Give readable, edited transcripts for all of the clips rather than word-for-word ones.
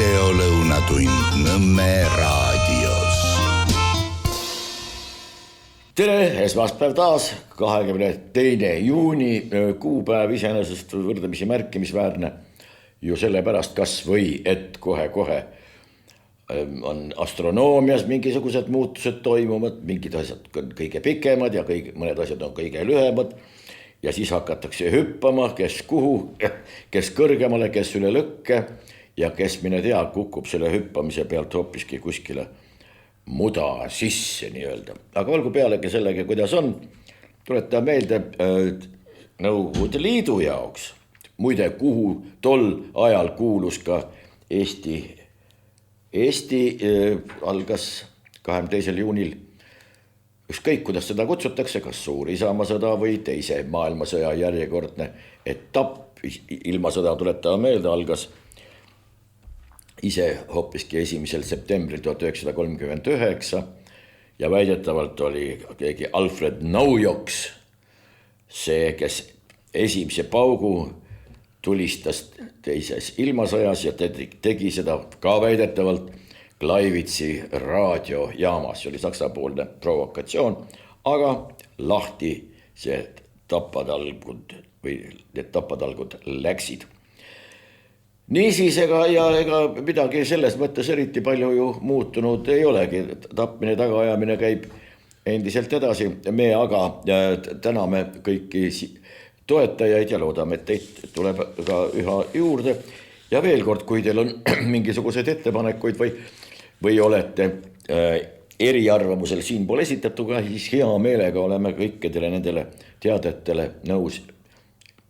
videolõunatund Nõmme raadios. Tere, esmaspäev taas, 22. juuni, kuupäev iseenesest võrdlemisi märkimisväärne ju sellepärast kas või, et kohe-kohe on astronoomias mingisugused muutused toimuvad, mingid asjad on kõige pikemad ja mõned asjad on kõige lühemad ja siis hakatakse hüppama, kes kuhu, kes kõrgemale, kes üle lõkke ja kes mine tea, kukub selle hüppamise pealt hoopiski kuskile muda sisse nii-öelda. Aga olgu pealegi sellega, kuidas on, tuletan meelde Nõukogude Liidu jaoks, muide kuhu tol ajal kuulus ka Eesti algas 22. juunil, ükskõik kuidas seda kutsutakse, kas suur Isamaasõda või teise maailmasõja järjekordne etapp, ilmasõda tuletame meelde, algas ise hoopiski 1. septembril 1939 ja väidetavalt oli keegi Alfred Naujoks, see, kes esimese paugu tulistas teises ilmasõjas ja tegi seda ka väidetavalt Gleiwitzi raadiojaamas, see oli saksapoolne provokatsioon, aga lahti see tapatalgud või need tapatalgud läksid. Niisiis, ega midagi selles mõttes eriti palju ju muutunud ei olegi, tapmine, tagaajamine käib endiselt edasi, me aga täname kõiki toetajaid ja loodame, et teid tuleb ka üha juurde ja veel kord, kui teil on mingisuguseid ettepanekuid või olete eriarvamusel siinpool esitatuga, siis hea meelega oleme kõikidele nendele teadetele nõus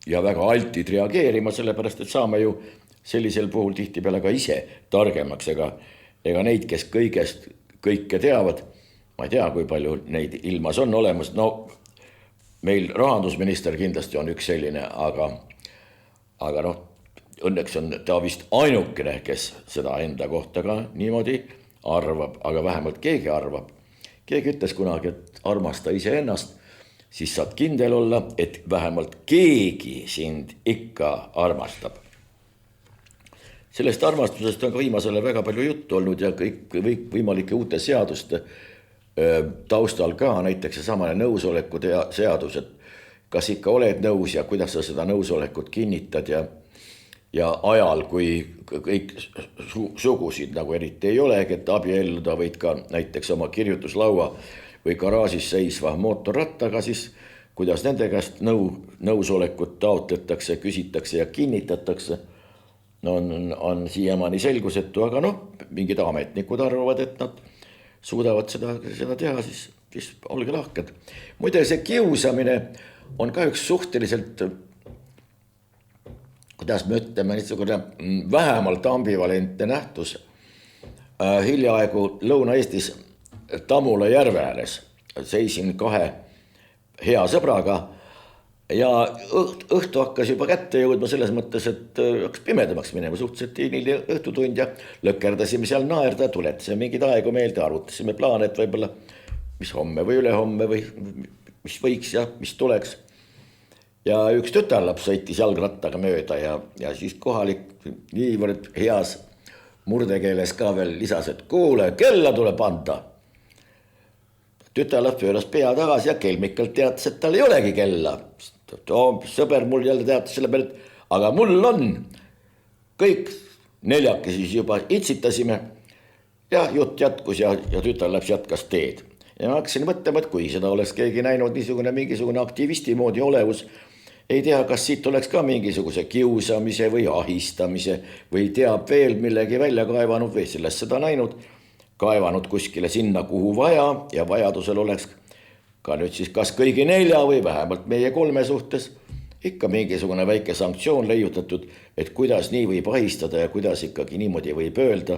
ja väga altid reageerima, sellepärast et saame ju sellisel puhul tihtipeale ka ise targemaks, ega neid, kes kõigest kõike teavad, ma ei tea, kui palju neid ilmas on olemas, no meil rahandusminister kindlasti on üks selline, aga noh, õnneks on ta vist ainukene, kes seda enda kohta ka niimoodi arvab, aga vähemalt keegi arvab. Keegi ütles kunagi, et armasta iseennast, siis saad kindel olla, et vähemalt keegi sind ikka armastab. Sellest armastusest on ka viimasele väga palju juttu olnud ja kõik võimalike uute seaduste taustal ka, näiteks see samane nõusoleku seadus, et kas ikka oled nõus ja kuidas sa seda nõusolekut kinnitad ja ajal, kui kõik sugusid nagu eriti ei olegi, et abielluda võid ka näiteks oma kirjutuslaua või garaažis seisva mootorrattaga, siis kuidas nende käest nõusolekut taotletakse, küsitakse ja kinnitatakse, on siiamaani selgusetu, aga noh, mingid ametnikud arvavad, et nad suudavad seda teha, siis olge lahked. Muide, see kiusamine on ka üks suhteliselt, kuidas me ütleme, niisugune vähemalt ambivalentne nähtus. Hiljaaegu Lõuna-Eestis Tammula järve ääres seisin kahe hea sõbraga ja õhtu hakkas juba kätte jõudma selles mõttes, et hakkas pimedamaks minema, suhteliselt hiline õhtutund ja lõkkerdasime seal naerda, tuletasime mingid aegu meelde, arutasime plaane, et võib-olla mis homme või ülehomme või mis võiks ja mis tuleks. Ja üks tütarlaps sõitis jalgrattaga mööda ja siis kohalik niivõrd heas murdekeeles ka veel lisas, et kuule, kella tuleb anda. Tütarlaps pööras pea tagasi ja kelmikalt teatas, et tal ei olegi kella. Sõber mul jälle teatas selle peale, et aga mul on. Kõik neljake siis juba itsitasime ja jutt jätkus ja tütarlaps jätkas teed. Ja ma hakkasin mõtlema, et kui seda oleks keegi näinud mingisugune aktivisti moodi olevus, ei tea, kas siit oleks ka mingisuguse kiusamise või ahistamise või teab veel millegi välja kaevanud või sellest seda näinud, kaevanud kuskile sinna, kuhu vaja ja vajadusel oleks ka nüüd siis kas kõigi nelja või vähemalt meie 3 suhtes ikka mingisugune väike sanktsioon leiutatud, et kuidas nii võib ahistada ja kuidas ikkagi niimoodi võib öelda,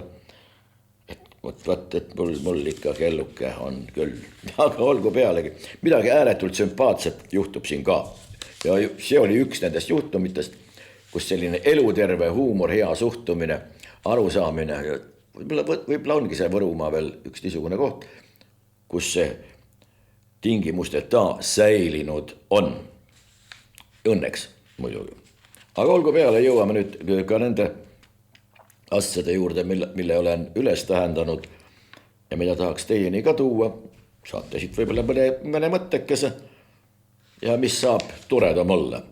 et mul ikka kelluke on küll, aga olgu pealegi. Midagi ääretult sümpaatset juhtub siin ka. Ja see oli üks nendest juhtumitest, kus selline eluterve huumor, hea suhtumine, arusaamine, võib-olla ongi see Võrumaa veel üks niisugune koht, kus see tingimusteta säilinud on. Õnneks muidugi. Aga olgu peale, jõuame nüüd ka nende asjade juurde, mille olen üles tähendanud ja mida tahaks teieni ka tuua. Saate siit võib-olla mõne mõttekese ja mis saab toredam olla.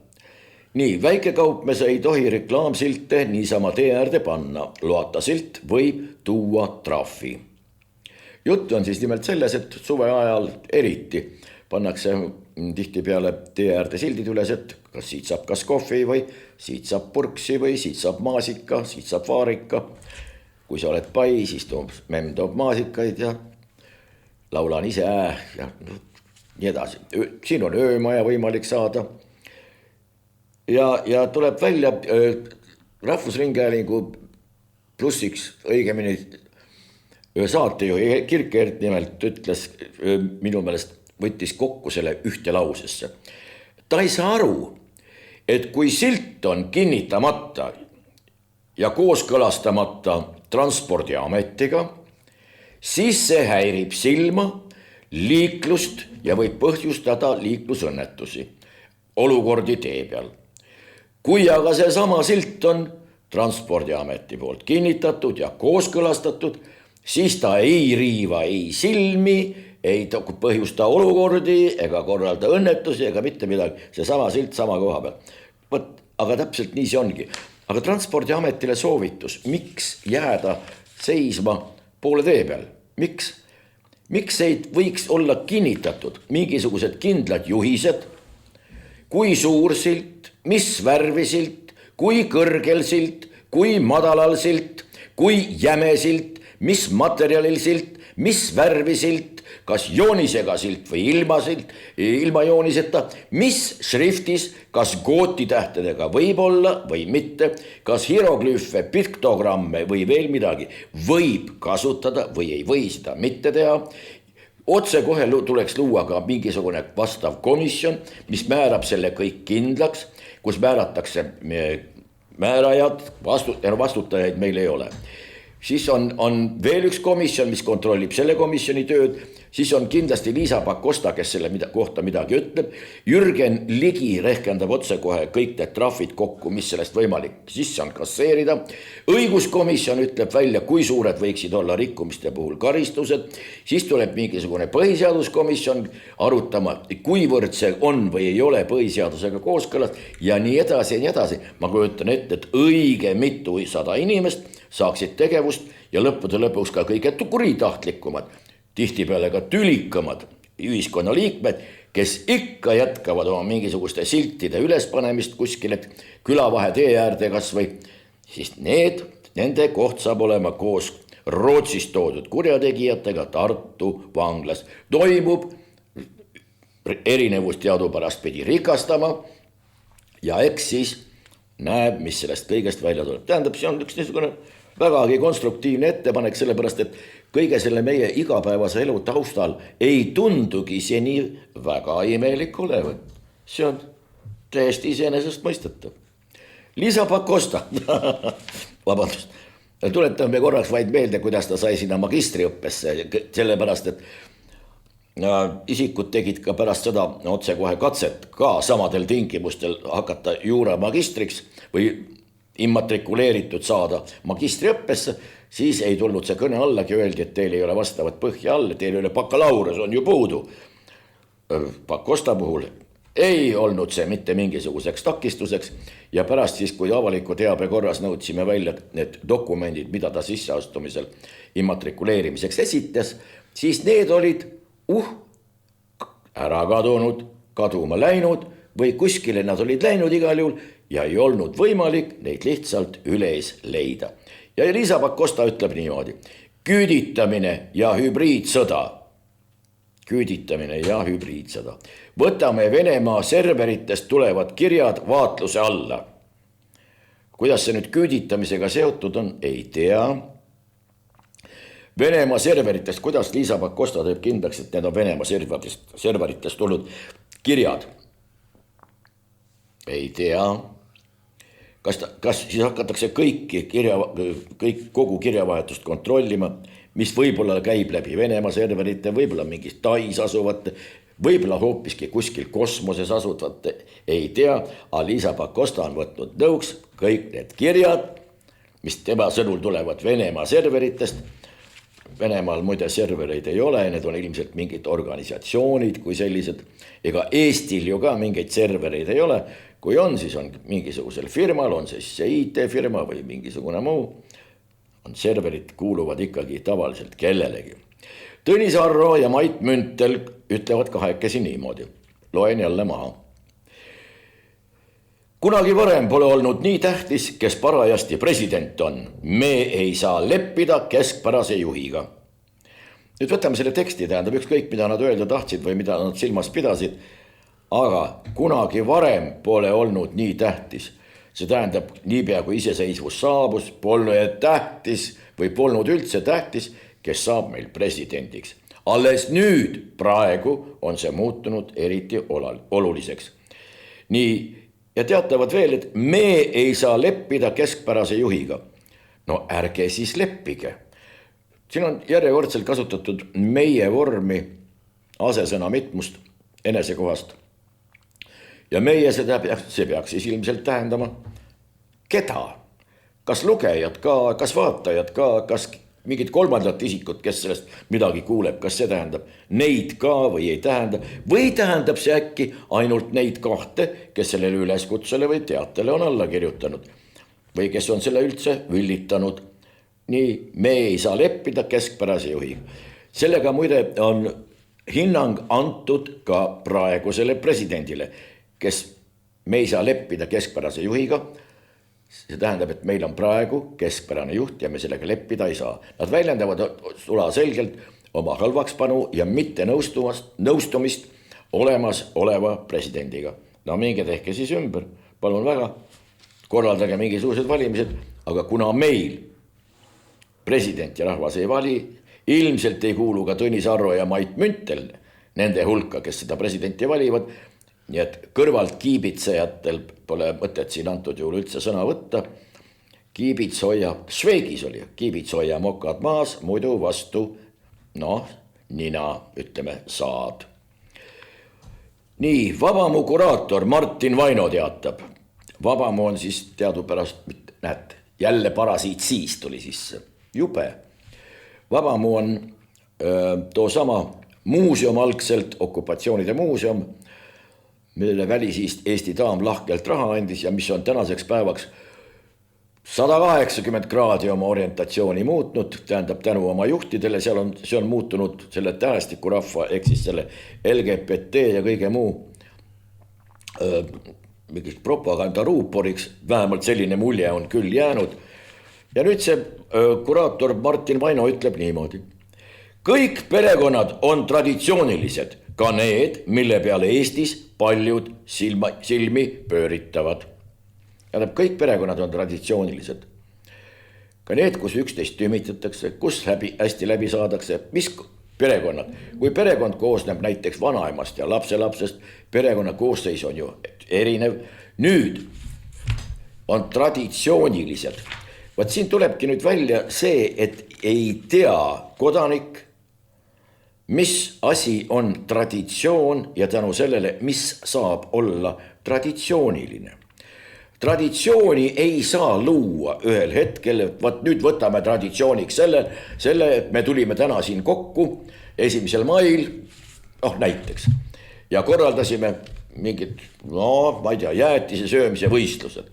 Nii, väikekaupmees ei tohi reklaamsilte niisama tee äärde panna. Loata silt võib tuua trahvi. Jutt on siis nimelt selles, et suve ajal eriti pannakse tihtipeale tee äärde sildid üles, et kas siit saab kas kohvi või siit saab purksi või siit saab maasika, siit saab vaarika. Kui sa oled pai, siis memm toob maasikaid ja laulan ise ja nii edasi. Siin on öömaja võimalik saada. Ja tuleb välja Rahvusringhäälingu plussiks õigemini saatejuhi Kirkert nimelt ütles, minu meelest võttis kokku selle ühte lausesse. Ta ei saa aru, et kui silt on kinnitamata ja kooskõlastamata Transpordiametiga, siis see häirib silma, liiklust ja võib põhjustada liiklusõnnetusi, olukordi tee peal. Kui aga see sama silt on Transpordiameti poolt kinnitatud ja kooskõlastatud, siis ta ei riiva ei silmi, ei põhjusta olukordi ega korralda õnnetusi ega mitte midagi. See sama silt sama koha peal. Aga täpselt nii see ongi. Aga Transpordiametile soovitus, miks jääda seisma poole tee peal? Miks ei võiks olla kinnitatud mingisugused kindlad juhised, kui suur silt, mis värvi silt, kui kõrgel silt, kui madalal silt, kui jäme silt, mis materjalil silt, mis värvi silt, kas joonisega silt või ilma jooniseta, mis šriftis, kas gootitähtedega võib olla või mitte, kas hieroglüüfe, piktogramme või veel midagi võib kasutada või ei või seda mitte teha. Otse kohe tuleks luua ka mingisugune vastav komisjon, mis määrab selle kõik kindlaks, kus määratakse määrajad, vastutajaid meil ei ole. Siis on veel üks komisjon, mis kontrollib selle komisjoni tööd. Siis on kindlasti Liisa Pakosta, kes selle kohta midagi ütleb. Jürgen Ligi rehkendab otse kohe kõik need trahvid kokku, mis sellest võimalik sisse on kasseerida. Õiguskomisjon ütleb välja, kui suured võiksid olla rikkumiste puhul karistused. Siis tuleb mingisugune põhiseaduskomisjon arutama, kuivõrd see on või ei ole põhiseadusega kooskõlas ja nii edasi ja nii edasi. Ma kujutan ette, et õige mitu 100 inimest saaksid tegevust ja lõppude lõpuks ka kõige kuritahtlikumad, tihtipeale ka tülikamad ühiskonnaliikmed, kes ikka jätkavad oma mingisuguste siltide ülespanemist kuskil, et külavahe tee äärde kas või, siis nende koht saab olema koos Rootsis toodud kurjategijatega Tartu vanglas. Toimub erinevust teadupärast pidi rikastama ja eks siis näeb, mis sellest kõigest välja tuleb. Tähendab, see on üks niisugune vägagi konstruktiivne ettepanek, sellepärast, et kõige selle meie igapäevase elu taustal ei tundugi see nii väga imelik olevat. See on täiesti iseenesest mõistetav. Liisa Pakosta, vabandust, tuletame korraks vaid meelde, kuidas ta sai sinna magistriõppesse, sellepärast, et isikud tegid ka pärast seda otse kohe katset ka samadel tingimustel hakata juura magistriks või immatrikuleeritud saada magistriõppesse, siis ei tulnud see kõne allagi, öeldi, et teil ei ole vastavat põhja all, teil ei ole bakalaureus, on ju puudu. Pakosta puhul ei olnud see mitte mingisuguseks takistuseks ja pärast siis, kui avaliku teabe korras nõudsime välja need dokumendid, mida ta sisseastumisel immatrikuleerimiseks esitas, siis need olid ära kadunud, kaduma läinud või kuskile nad olid läinud igal juhul ja ei olnud võimalik neid lihtsalt üles leida. Ja Liisa Pakosta ütleb niimoodi, küüditamine ja hübriidsõda. Võtame Venemaa serveritest tulevad kirjad vaatluse alla. Kuidas see nüüd küüditamisega seotud on, ei tea. Venemaa serveritest, kuidas Liisa Pakosta teeb kindlaks, et need on Venemaa serveritest tulnud kirjad? Ei tea. Kas siis hakatakse kogu kirjavahetust kontrollima, mis võib-olla käib läbi Venemaa serverite, võib-olla mingis Tais asuvate, võib-olla hoopiski kuskil kosmoses asuvate, ei tea, aga Liisa Pakosta on võtnud nõuks kõik need kirjad mis tema sõnul tulevad Venemaa serveritest. Venemaal muide servereid ei ole, need on ilmselt mingid organisatsioonid kui sellised. Ega Eestil ju ka mingeid servereid ei ole. Kui on, siis on mingisugusel firmal, on siis see IT-firma või mingisugune muu. On serverid kuuluvad ikkagi tavaliselt kellelegi. Tõnis Arro ja Mait Müntel ütlevad kahekesi niimoodi. Loen jälle maha. Kunagi varem pole olnud nii tähtis, kes parajasti president on. Me ei saa leppida keskpärase juhiga. Nüüd võtame selle teksti, tähendab ükskõik, mida nad öelda tahtsid või mida nad silmas pidasid. Aga kunagi varem pole olnud nii tähtis. See tähendab, niipea kui iseseisvus saabus, polnud tähtis või polnud üldse tähtis, kes saab meil presidendiks. Alles nüüd, praegu on see muutunud eriti oluliseks. Nii, ja teatavad veel, et me ei saa leppida keskpärase juhiga. No ärge siis leppige. Siin on järjekordselt kasutatud meie vormi asesõna mitmust enesekohast. Ja meie see peaks siis ilmselt tähendama keda. Kas lugejad ka, kas vaatajad ka, kas mingid kolmandat isikut, kes sellest midagi kuuleb, kas see tähendab neid ka või ei tähenda. Või tähendab see äkki ainult neid kahte, kes sellele üleskutsele või teatele on alla kirjutanud. Või kes on selle üldse üllitanud. Nii, me ei saa leppida keskpärase juhiga. Sellega muide on hinnang antud ka praegusele presidendile, kes me ei saa leppida keskpärase juhiga. See tähendab, et meil on praegu keskpärane juht ja me sellega leppida ei saa. Nad väljendavad sula selgelt oma halvakspanu ja mitte nõustumist olemas oleva presidendiga. No minge tehke siis ümber, palun väga, korraldage mingisugused valimised, aga kuna meil president ja rahvas ei vali, ilmselt ei kuulu ka Tõnis Arro ja Mait Müntel nende hulka, kes seda presidenti valivad. Nii et kõrvalt kiibitsejatel pole mõtet siin antud juhul üldse sõna võtta. Kiibitsoja, Šveigis oli, kiibitsoja mokad maas, muidu vastu, nina, ütleme, saad. Nii, Vabamu kuraator Martin Vaino teatab. Vabamu on siis teadupärast, näed, jälle parasiit siis tuli sisse. Jube. Vabamu on too sama muuseum algselt, okupatsioonide muuseum, millele välisist Eesti daam lahkelt raha andis ja mis on tänaseks päevaks 180 kraadi oma orientatsiooni muutnud, tähendab tänu oma juhtidele, see on muutunud selle tähestiku rahva, ehk siis selle LGBT ja kõige muu mingiks propagandaruuporiks, vähemalt selline mulje on küll jäänud. Ja nüüd see kuraator Martin Vaino ütleb niimoodi. Kõik perekonnad on traditsioonilised, ka need, mille peale Eestis paljud silmi pööritavad. Kõik perekonnad on traditsioonilised. Ka need, kus üksteist tümitatakse, kus hästi läbi saadakse, mis perekonnad. Kui perekond koosneb näiteks vanaemast ja lapselapsest, perekonna koosseis on ju erinev. Nüüd on traditsioonilised. Vaat siin tulebki nüüd välja see, et ei tea kodanik, mis asi on traditsioon ja tänu sellele, mis saab olla traditsiooniline. Traditsiooni ei saa luua ühel hetkel, vaat nüüd võtame traditsiooniks selle, et me tulime täna siin kokku 1. mail, näiteks, ja korraldasime mingid, ma ei tea, jäätise söömise võistlused.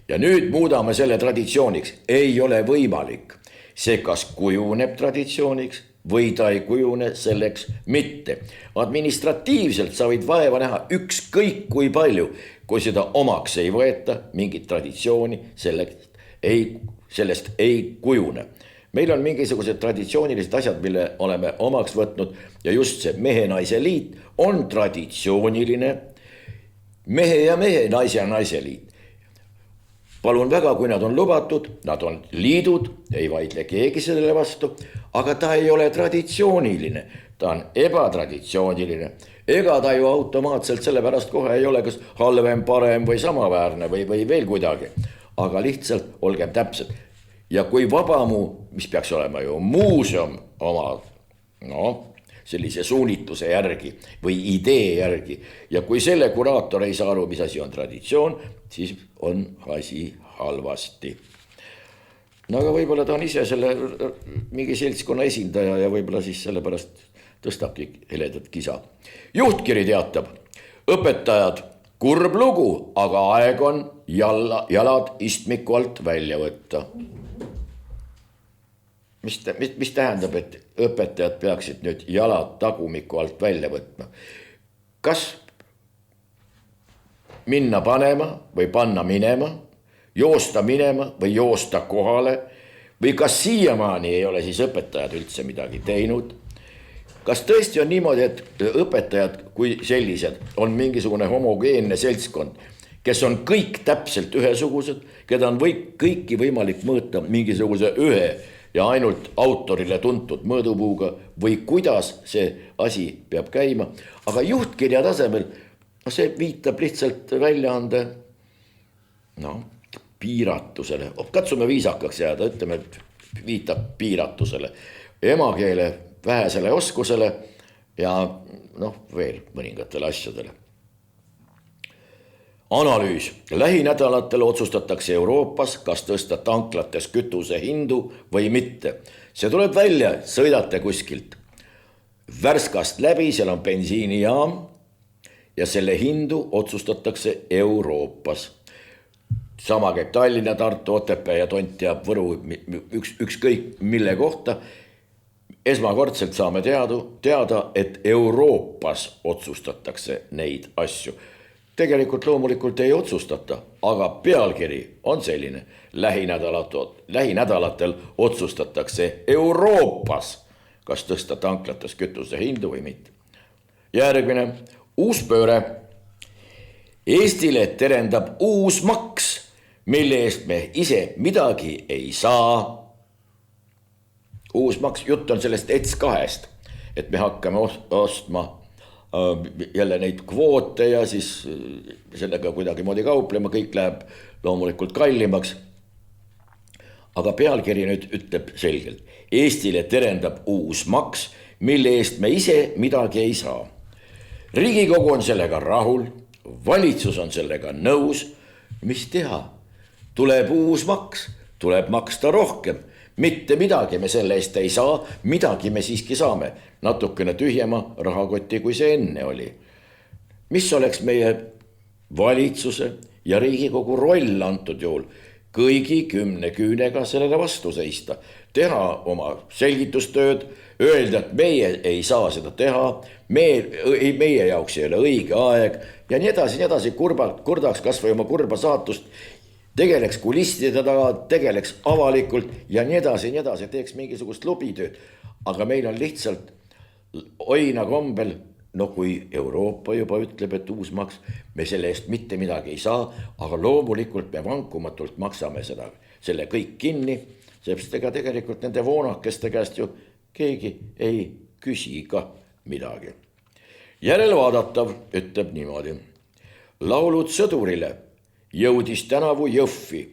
Ja nüüd muudame selle traditsiooniks. Ei ole võimalik. See kas kujuneb traditsiooniks või ta ei kujune selleks mitte. Administratiivselt sa võid vaeva näha ükskõik kui palju, kui seda omaks ei võeta, mingit traditsiooni sellest ei kujune. Meil on mingisugused traditsioonilised asjad, mille oleme omaks võtnud ja just see mehe-naise liit on traditsiooniline mehe ja mehe, naise ja naise liit. Palun väga, kui nad on lubatud, nad on liidud, ei vaidle keegi sellele vastu, aga ta ei ole traditsiooniline, ta on ebatraditsiooniline. Ega ta ju automaatselt sellepärast kohe ei ole kas halvem, parem või samaväärne või veel kuidagi. Aga lihtsalt olgem täpsed. Ja kui Vabamu, mis peaks olema ju muuseum oma sellise suunitluse järgi või idee järgi. Ja kui selle kuraator ei saa aru, mis asi on traditsioon, siis on asi halvasti. no aga võib-olla ta on ise selle mingi seltskonna esindaja ja võib-olla siis sellepärast tõstabki heledat kisa. Juhtkiri teatab, õpetajad, kurb lugu, aga aeg on jalad istmiku alt välja võtta. Mis tähendab, et õpetajad peaksid nüüd jalad tagumiku alt välja võtma? Kas minna panema või panna minema, joosta minema või joosta kohale või kas siiamaani ei ole siis õpetajad üldse midagi teinud? Kas tõesti on niimoodi, et õpetajad kui sellised on mingisugune homogeenne seltskond, kes on kõik täpselt ühesugused, keda on kõiki võimalik mõõta mingisuguse ühe ja ainult autorile tuntud mõõdupuuga või kuidas see asi peab käima. Aga juhtkirja tasemel see viitab lihtsalt väljaande piiratusele. Katsume viisakaks jääda, ütleme, viitab piiratusele, emakeele vähesele oskusele ja veel mõningatele asjadele. Analüüs. Lähinädalatel otsustatakse Euroopas, kas tõsta tanklates kütuse hindu või mitte. See tuleb välja, sõidate kuskilt Värskast läbi, seal on bensiinijaam ja selle hindu otsustatakse Euroopas. Sama käib Tallinna, Tartu, Otepää ja Tont ja Võru, ükskõik mille kohta. Esmakordselt saame teada, et Euroopas otsustatakse neid asju. Tegelikult loomulikult ei otsustata, aga pealkiri on selline. Lähinädalatel otsustatakse Euroopas, kas tõsta tanklates kütuse hindu või mitte. Järgmine, uus pööre. Eestile terendab uus maks, mille eest me ise midagi ei saa. Uus maks, jutt on sellest ETS2-st, et me hakkame ostma jälle neid kvoote ja siis sellega kuidagi moodi kauplema, kõik läheb loomulikult kallimaks. Aga pealkiri nüüd ütleb selgelt, Eestile terendab uus maks, mille eest me ise midagi ei saa. Riigikogu on sellega rahul, valitsus on sellega nõus, mis teha? Tuleb uus maks, tuleb maksta rohkem. Mitte midagi me selle eest ei saa, midagi me siiski saame. Natukene tühjema rahakoti, kui see enne oli. Mis oleks meie valitsuse ja Riigikogu roll antud juhul? Kõigi 10 küünega sellele vastu seista. Teha oma selgitustööd, öelda, et meie ei saa seda teha, meie jaoks ei ole õige aeg ja nii edasi, kurdaks kas või oma kurba saatust, tegeleks kulisside taga, tegeleks avalikult ja nii edasi, teeks mingisugust lubitööd. Aga meil on lihtsalt oina kombel, kui Euroopa juba ütleb, et uus maks, me selle eest mitte midagi ei saa, aga loomulikult me vankumatult maksame selle kõik kinni, sest ega tegelikult nende voonakeste käest ju keegi ei küsi ka midagi. Järelvaadatav ütleb niimoodi. Laulud sõdurile jõudis tänavu Jõhvi.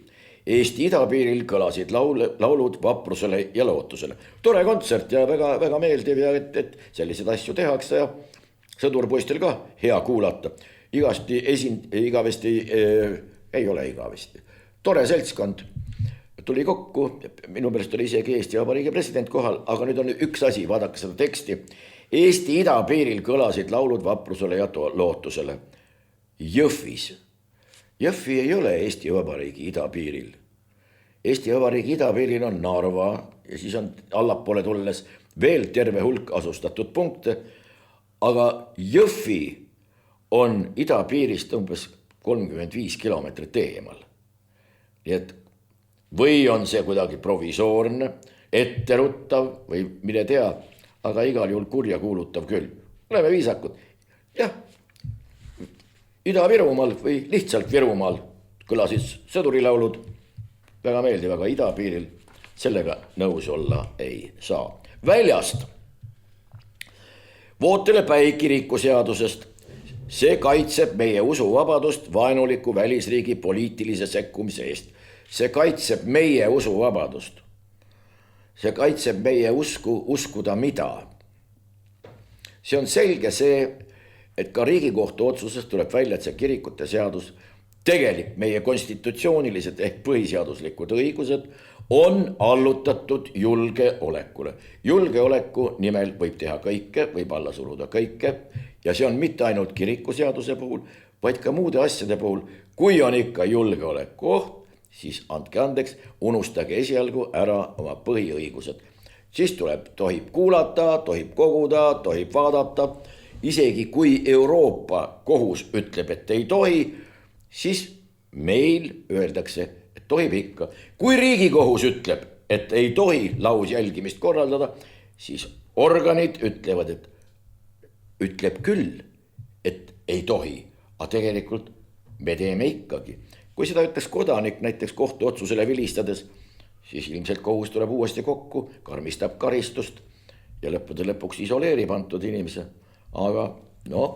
Eesti idapiiril kõlasid laulud vaprusele ja lootusele. Tore kontsert ja väga, väga meeldiv ja et sellised asju tehakse ja sõdurpoistel ka hea kuulata. Igavesti ei ole igavesti. Tore seltskond tuli kokku, minu meelest oli isegi Eesti Vabariigi president kohal, aga nüüd on üks asi, vaadake seda teksti. Eesti idapiiril kõlasid laulud vaprusele ja lootusele. Jõhvis. Jõhvi ei ole Eesti Vabariigi idapiiril. Eesti Vabariigi idapiiril on Narva ja siis on allapoole tulles veel terve hulk asustatud punkte, aga Jõhvi on idapiirist umbes 35 kilomeetrit eemal. Nii et või on see kuidagi provisoorne, etteruttav või mille tea, aga igal juhul kurja kuulutav küll. Oleme viisakud. Jah. Ida-Virumaal või lihtsalt Virumaal kõlasid sõdurilaulud, väga meeldiv, aga idapiiril sellega nõus olla ei saa. Väljast. Vootelepäi kirikuseadusest. See kaitseb meie usuvabadust vaenuliku välisriigi poliitilise sekkumise eest. See kaitseb meie usuvabadust. See kaitseb meie uskuda mida. See on selge see, et ka Riigikohtu otsusest tuleb välja, et see kirikute seadus tegelik meie konstitutsioonilised ehk põhiseaduslikud õigused on allutatud julgeolekule. Julgeoleku nimel võib teha kõike, võib alla suruda kõike ja see on mitte ainult kirikuseaduse puhul, vaid ka muude asjade puhul. Kui on ikka julgeoleku oht, siis andke andeks, unustage esialgu ära oma põhiõigused. Siis tohib kuulata, tohib koguda, tohib vaadata. Isegi kui Euroopa kohus ütleb, et ei tohi, siis meil öeldakse, et tohib ikka. Kui Riigikohus ütleb, et ei tohi lausjälgimist korraldada, siis organid ütlevad, et ütleb küll, et ei tohi, aga tegelikult me teeme ikkagi. Kui seda ütles kodanik näiteks kohtuotsusele vilistades, siis ilmselt kohus tuleb uuesti kokku, karmistab karistust ja lõppude lõpuks isoleerib antud inimese. Aga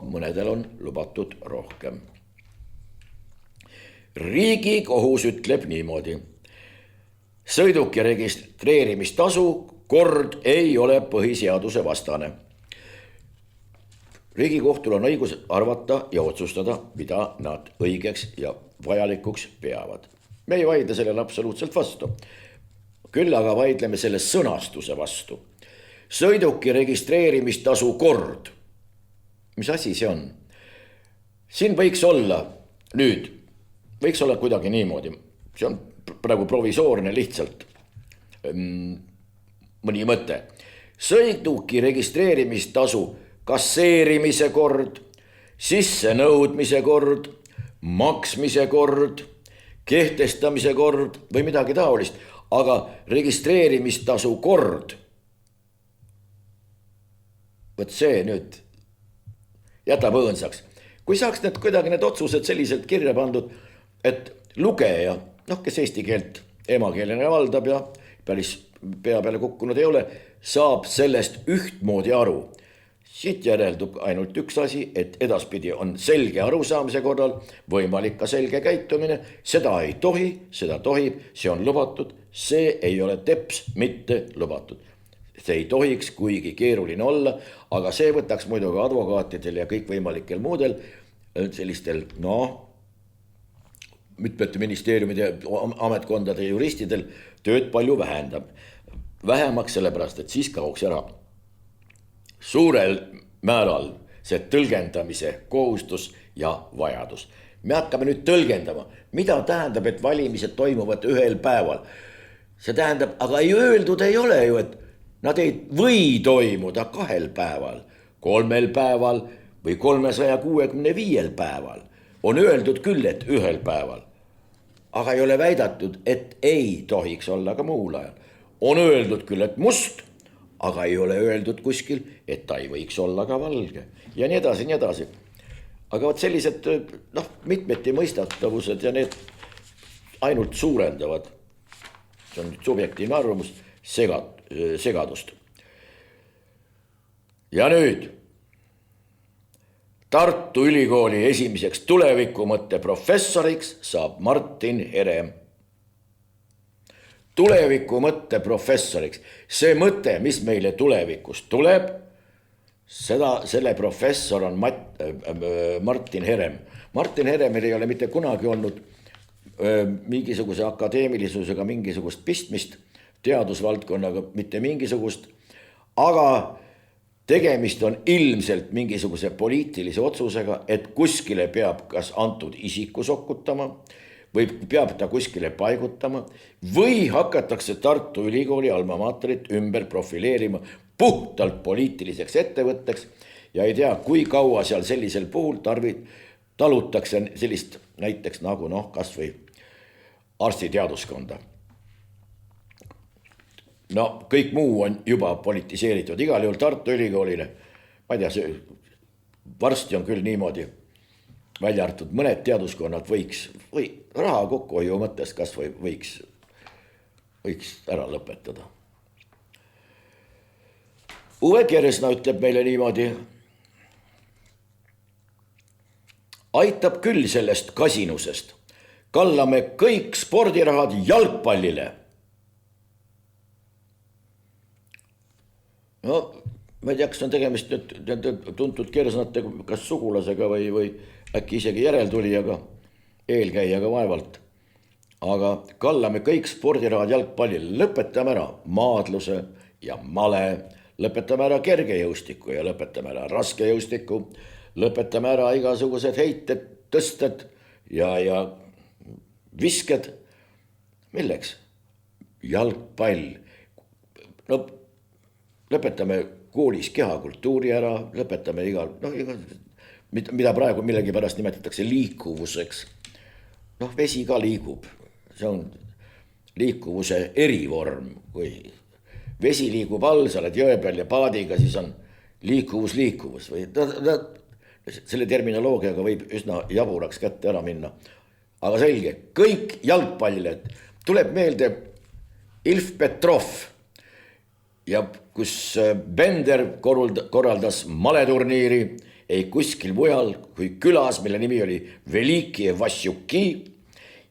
mõnedel on lubatud rohkem. Riigikohus ütleb niimoodi. Sõiduki registreerimistasu kord ei ole põhiseaduse vastane. Riigikohtul on õigus arvata ja otsustada, mida nad õigeks ja vajalikuks peavad. Me ei vaidle sellele absoluutselt vastu. Küll aga vaidleme selle sõnastuse vastu. Sõiduki registreerimistasu kord. Mis asi see on? Siin võiks olla kuidagi niimoodi. See on praegu provisoorne lihtsalt mõni mõte. Sõiduki registreerimistasu kasseerimise kord, sissenõudmise kord, maksmise kord, kehtestamise kord või midagi taolist, aga registreerimistasu kord. Võt see nüüd jätab õõnsaks. Kui saaks kuidagi need otsused selliselt kirja pandud, et lugeja, kes eesti keelt emakeelena valdab ja päris pea peale kukkunud ei ole, saab sellest ühtmoodi aru. Siit järeldub ainult üks asi, et edaspidi on selge arusaamise korral võimalik ka selge käitumine. Seda ei tohi, seda tohib, see on lubatud, see ei ole teps mitte lubatud. See ei tohiks kuigi keeruline olla, aga see võtaks muidugi advokaatidel ja kõikvõimalikel muudel sellistel, mitmete ministeeriumide ametkondade juristidel tööd palju vähemaks sellepärast, et siis kaoks ära suurel määral see tõlgendamise kohustus ja vajadus. Me hakkame nüüd tõlgendama, mida tähendab, et valimised toimuvad ühel päeval. See tähendab, aga ei öeldud ei ole ju, et nad ei või toimuda 2 päeval, 3 päeval või 365 päeval. On öeldud küll, et 1 päeval, aga ei ole väidatud, et ei tohiks olla ka muul ajal. On öeldud küll, et must, aga ei ole öeldud kuskil, et ta ei võiks olla ka valge ja nii edasi, nii edasi. Aga võt sellised mitmeti mõistatavused ja need ainult suurendavad, see on subjektiivne arvamus, segadust. Ja nüüd Tartu Ülikooli esimeseks tulevikumõtte professoriks saab Martin Herem. Tulevikumõtte professoriks. See mõte, mis meile tulevikust tuleb, selle professor on Martin Herem. Martin Heremil ei ole mitte kunagi olnud mingisuguse akadeemilisusega mingisugust pistmist, teadusvaldkonnaga mitte mingisugust, aga tegemist on ilmselt mingisuguse poliitilise otsusega, et kuskile peab kas antud isiku sokutama või peab ta kuskile paigutama või hakatakse Tartu Ülikooli alma materit ümber profileerima puhtalt poliitiliseks ettevõtteks ja ei tea, kui kaua seal sellisel puhul talutakse sellist näiteks nagu kas või arstiteaduskonda. Kõik muu on juba politiseeritud, igal juhul Tartu Ülikoolile, ma ei tea, varsti on küll niimoodi, välja arvatud mõned teaduskonnad või raha kokkuhoiu mõttes kas või võiks ära lõpetada. Uwe Kersna ütleb meile niimoodi, aitab küll sellest kasinusest, kallame kõik spordirahad jalgpallile. Ma ei tea, kas on tegemist nüüd tuntud Kersnatega, kas sugulasega või äkki isegi järeltulijaga, eelkäijaga vaevalt. aga kallame kõik spordirahad jalgpallile, lõpetame ära maadluse ja male, lõpetame ära kergejõustiku ja lõpetame ära raskejõustiku, lõpetame ära igasugused heited, tõsted ja visked. Milleks? Jalgpall. No lõpetame koolis kehakultuuri ära, lõpetame mida praegu millegipärast nimetatakse liikuvuseks. Vesi ka liigub, see on liikuvuse erivorm, kui vesi liigub all, sa oled jõe peal ja paadiga, siis on liikuvus või selle terminoloogiaga võib üsna jaburaks kätte ära minna. Aga selge, kõik jalgpallile tuleb meelde Ilf Petrov ja kus Bender korraldas maleturniiri ei kuskil mujal kui külas, mille nimi oli Veliki Vassiuki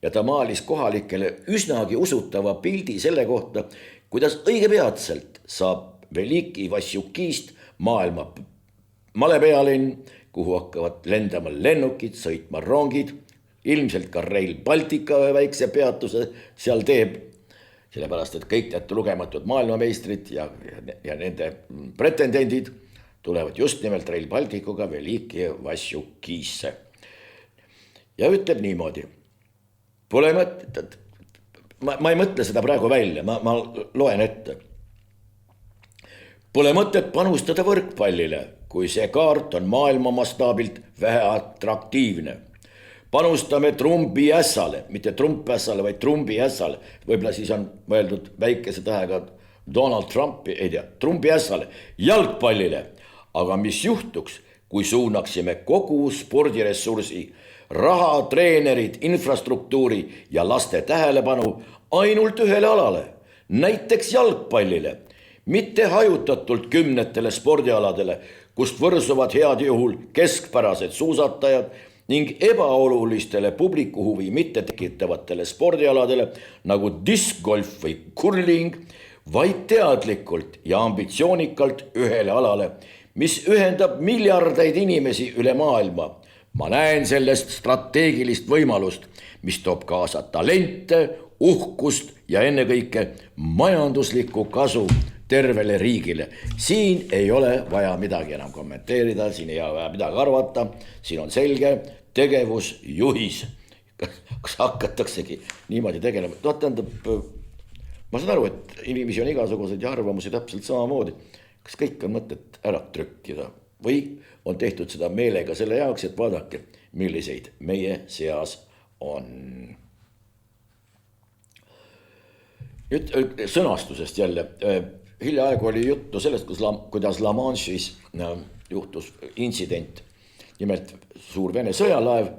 ja ta maalis kohalikele üsnagi usutava pildi selle kohta, kuidas õige peatselt saab Veliki Vassiukist maailma malepealinn, kuhu hakkavad lendama lennukid, sõitma rongid, ilmselt ka Rail Baltica väikse peatuse seal teeb, sellepärast, et kõik need lugematud maailmameistrid ja nende pretendendid tulevad just nimelt Rail Balticuga Veliki Vassiukisse. Ja ütleb niimoodi, pole mõtet, ma ei mõtle seda praegu välja, ma loen ette. Pole mõtet panustada võrkpallile, kui see kaart on maailma mastaabilt vähe atraktiivne. Panustame trumbiässale, mitte trumpässale, vaid trumbiässale. Võib-olla siis on mõeldud väikese tähega Donald Trumpi, ei tea, trumbiässale, jalgpallile. Aga mis juhtuks, kui suunaksime kogu spordiressursi, raha, treenerid, infrastruktuuri ja laste tähelepanu ainult ühele alale, näiteks jalgpallile, mitte hajutatult kümnetele spordialadele, kust võrsuvad head juhul keskpärased suusatajad ning ebaolulistele publikuhuvi mitte tekitavatele spordialadele nagu diskgolf või curling, vaid teadlikult ja ambitsioonikalt ühele alale, mis ühendab miljardeid inimesi üle maailma. Ma näen sellest strateegilist võimalust, mis toob kaasa talente, uhkust ja ennekõike majanduslikku kasu tervele riigile. Siin ei ole vaja midagi enam kommenteerida, siin ei ole vaja midagi arvata, siin on selge tegevusjuhis. Kas hakataksegi niimoodi tegelema? Ma saan aru, et inimesi on igasuguseid ja arvamusi täpselt samamoodi. Kas kõik on mõtet ära trükkida või on tehtud seda meelega selle jaoks, et vaadake, milliseid meie seas on. Nüüd sõnastusest jälle. Hiljaaegu oli juttu sellest, kuidas La Manche'is juhtus intsident. Nimelt suur Vene sõjalaev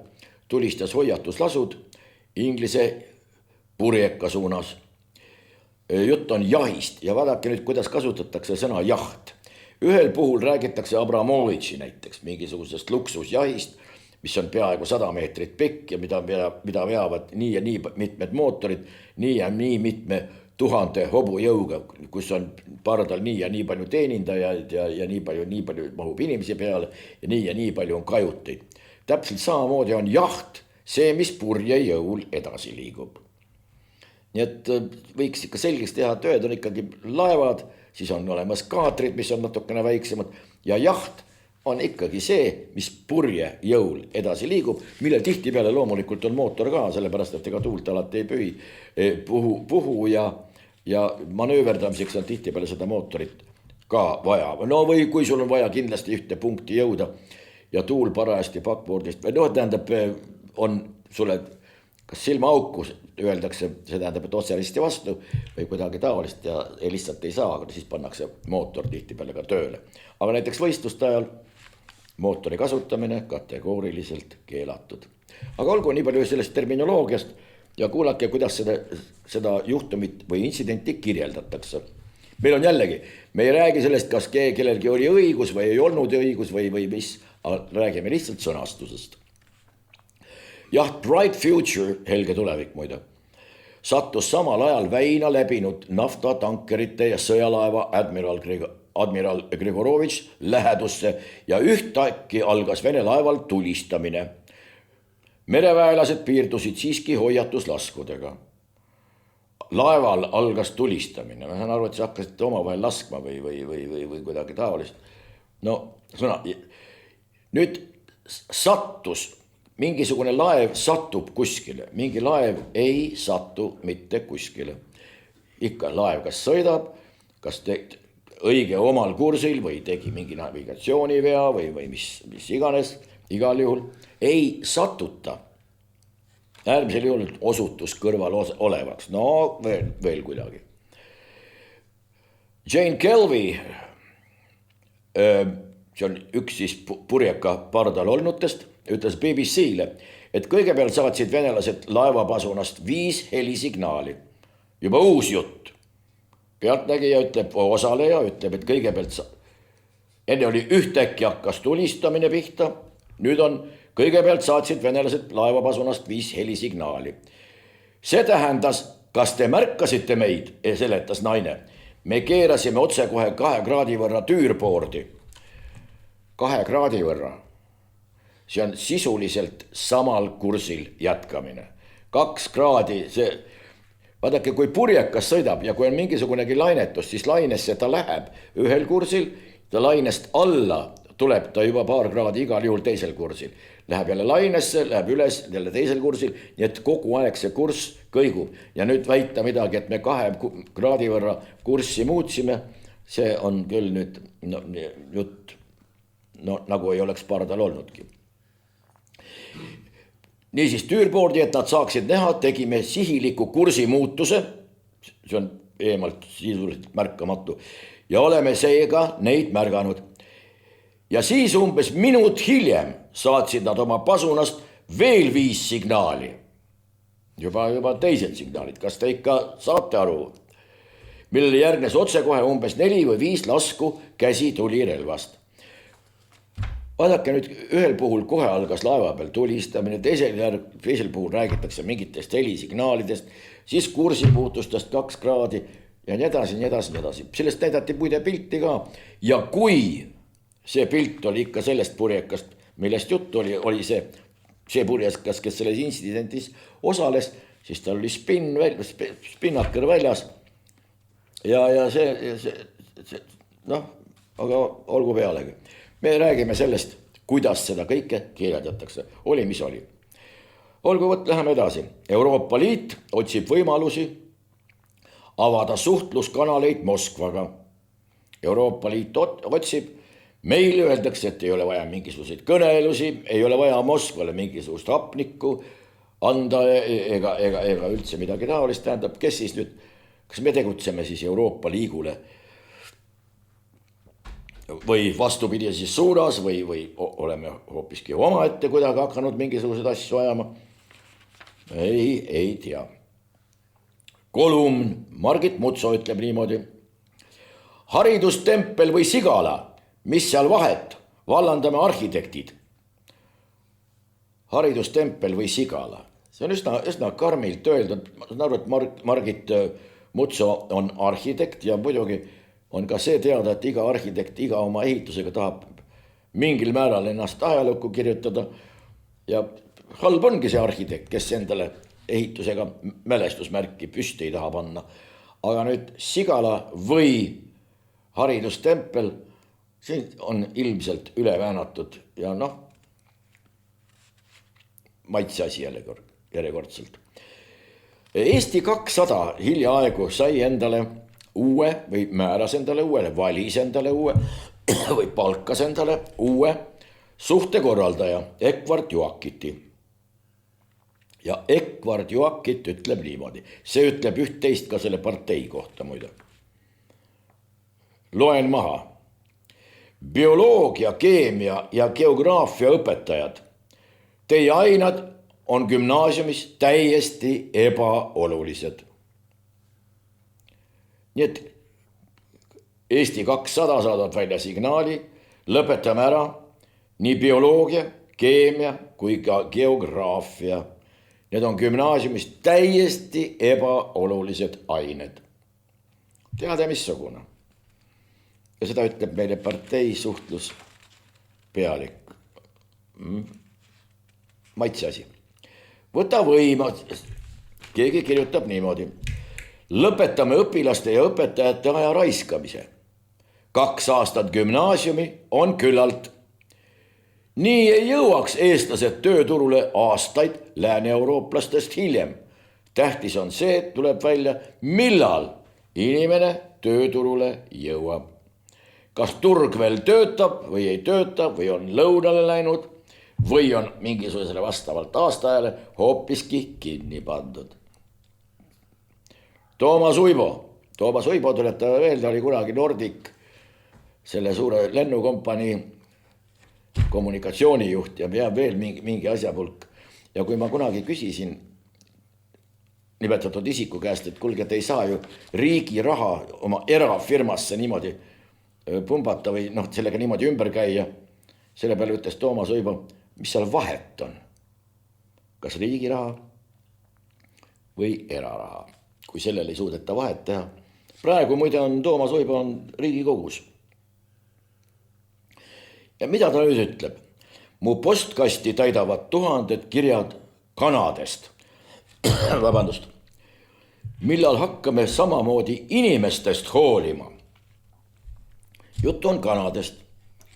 tulistas hoiatuslasud Inglise purjeka suunas. Jutt on jahist ja vaadake nüüd, kuidas kasutatakse sõna jaht. Ühel puhul räägitakse Abramovitši näiteks mingisugusest luksusjahist, mis on peaaegu 100 meetrit pikk ja mida veavad nii ja nii mitmed mootorid, nii ja nii mitme 1000 hobujõuga, kus on pardal nii ja nii palju teenindajaid ja nii palju mahub inimesi peale ja nii palju on kajuteid. Täpselt samamoodi on jaht see, mis purje jõul edasi liigub. Nii et võiks ikka selgeks teha, et ühed on ikkagi laevad, siis on olemas kaatrid, mis on natukene väiksemad ja jaht on ikkagi see, mis purje jõul edasi liigub, millel tihtipeale loomulikult on mootor ka, sellepärast et ega tuult alati ei puhu ja manööverdamiseks on tihtipeale seda mootorit ka vaja. No või kui sul on vaja kindlasti ühte punkti jõuda ja tuul parajasti backboardist, tähendab, on sulle kas silmaauku öeldakse, see tähendab, et otseristi vastu või kuidagi taolist ja lihtsalt ei saa, aga siis pannakse mootor tihtipeale ka tööle. Aga näiteks võistluste ajal mootori kasutamine kategooriliselt keelatud. Aga olgu nii palju sellest terminoloogiast ja kuulake, kuidas seda juhtumit või intsidenti kirjeldatakse. Meil on jällegi, me ei räägi sellest, kas kellelgi oli õigus või ei olnud õigus või mis, räägime lihtsalt sõnastusest. Jaht Bright Future, helge tulevik muide, sattus samal ajal väina läbinud naftatankerite ja sõjalaeva admiral Grigorovitš lähedusse ja ühtäkki algas Vene laeval tulistamine. mereväelased piirdusid siiski hoiatuslaskudega. Laeval algas tulistamine, ma saan aru, et sa hakkasite omavahel laskma või kuidagi taolist. No nüüd sattus, mingisugune laev satub kuskile, mingi laev ei satu mitte kuskile. Ikka laev kas sõidab, kas õige omal kursil või tegi mingi navigatsioonivea või mis iganes, igal juhul ei satuta. Äärmisel juhul osutus kõrval olevaks, no veel kuidagi. Jane Kelvy, see on üks siis purjeka pardal olnutest, ütles BBC-le, et kõigepealt saatsid venelased laevapasunast 5 helisignaali. Juba uus jutt. Pealtnägija ütleb, osaleja ütleb, et kõigepealt enne oli ühtäkki hakkas tulistamine pihta, nüüd on kõigepealt saatsid venelased laevapasunast 5 helisignaali. See tähendas, kas te märkasite meid, seletas naine. Me keerasime otse kohe 2 kraadi võrra tüürboordi. 2 kraadi võrra. See on sisuliselt samal kursil jätkamine. 2 kraadi, see, vaadake, kui purjekas sõidab ja kui on mingisugunegi lainetus, siis lainesse ta läheb ühel kursil, ta lainest alla tuleb ta juba paar kraadi igal juhul teisel kursil. Läheb jälle lainesse, läheb üles jälle teisel kursil, nii et kogu aeg see kurss kõigub. Ja nüüd väita midagi, et me 2 kraadi võrra kurssi muutsime, see on küll nüüd jutt, nagu ei oleks pardal olnudki. Niisiis tüürboordi, et nad saaksid näha, tegime sihiliku kursi muutuse, see on eemalt sisuliselt märkamatu, ja oleme seega neid märganud. Ja siis umbes minut hiljem saatsid nad oma pasunast veel 5 signaali. Juba teised signaalid, kas te ikka saate aru? Millele järgnes otsekohe umbes 4 või 5 lasku käsitulirelvast. Vaadake nüüd, ühel puhul kohe algas laeva peal tulistamine, teisel puhul räägitakse mingitest helisignaalidest, siis kursimuutustest 2 kraadi ja nii edasi. Sellest näidati muide pilti ka. Ja kui see pilt oli ikka sellest purjekast, millest jutt oli see purjekas, kes selles intsidentis osales, siis tal oli spinnaker väljas. Ja see, aga olgu pealegi. Me räägime sellest, kuidas seda kõike kirjeldatakse. Oli, mis oli. Olgu, läheme edasi. Euroopa Liit otsib võimalusi avada suhtluskanaleid Moskvaga. Euroopa Liit otsib. Meile öeldakse, et ei ole vaja mingisuguseid kõnelusi, ei ole vaja Moskvale mingisugust hapnikku anda ega üldse midagi taolist. Tähendab, kes siis nüüd, kas me tegutseme siis Euroopa Liigule või vastupidi siis suunas või oleme hoopiski oma ette kuidagi hakanud mingisuguseid asju ajama? Ei tea. Kolumn Margit Mutso ütleb niimoodi. Haridustempel või sigala, mis seal vahet? Vallandame arhitektid. Haridustempel või sigala. See on üsna karmilt öeldud. Ma saan aru, et Margit Mutso on arhitekt ja muidugi on ka see teada, et iga arhitekt iga oma ehitusega tahab mingil määral ennast ajalukku kirjutada ja halb ongi see arhitekt, kes endale ehitusega mälestusmärki püsti ei taha panna. Aga nüüd sigala või haridustempel, see on ilmselt üle väänatud ja maitse asi järjekordselt. Eesti 200 hiljaaegu sai endale uue või määras endale uue, valis endale uue või palkas endale uue suhtekorraldaja Ekvart Joakiti. Ja Ekvart Joakit ütleb niimoodi. See ütleb üht-teist ka selle partei kohta muide. Loen maha. Bioloogia, keemia ja geograafia õpetajad. Teie ained on gümnaasiumis täiesti ebaolulised. Nii et Eesti 200 saadab välja signaali, lõpetame ära nii bioloogia, keemia kui ka geograafia. Need on gümnaasiumis täiesti ebaolulised ained. Teade missugune. Ja seda ütleb meile partei suhtlus pealik. Maitse asi. võta võima, keegi kirjutab niimoodi. Lõpetame õpilaste ja õpetajate aja raiskamise. 2 aastat gümnaasiumi on küllalt. Nii ei jõuaks eestlased tööturule aastaid lääne-eurooplastest hiljem. Tähtis on see, et tuleb välja, millal inimene tööturule jõuab. Kas turg veel töötab või ei tööta või on lõunale läinud või on mingisugusele vastavalt aastaajale hoopiski kinni pandud. Toomas Uibo tuletab veel, ta oli kunagi Nordic, selle suure lennukompanii kommunikatsioonijuht ja peab veel mingi asjapulk. Ja kui ma kunagi küsisin nimetatud isiku käest, et kuulge, te ei saa ju riigi raha oma erafirmasse niimoodi pumbata või sellega niimoodi ümber käia. Selle peale ütles Toomas Uibo, mis seal vahet on? Kas riigi raha või eraraha? Kui sellel ei suudeta vahet teha. Praegu muide on Toomas Uibo Riigikogus. Ja mida ta nüüd ütleb? Mu postkasti täidavad 1000 kirjad Kanadest. Vabandust. Millal hakkame samamoodi inimestest hoolima? Juttu on Kanadest.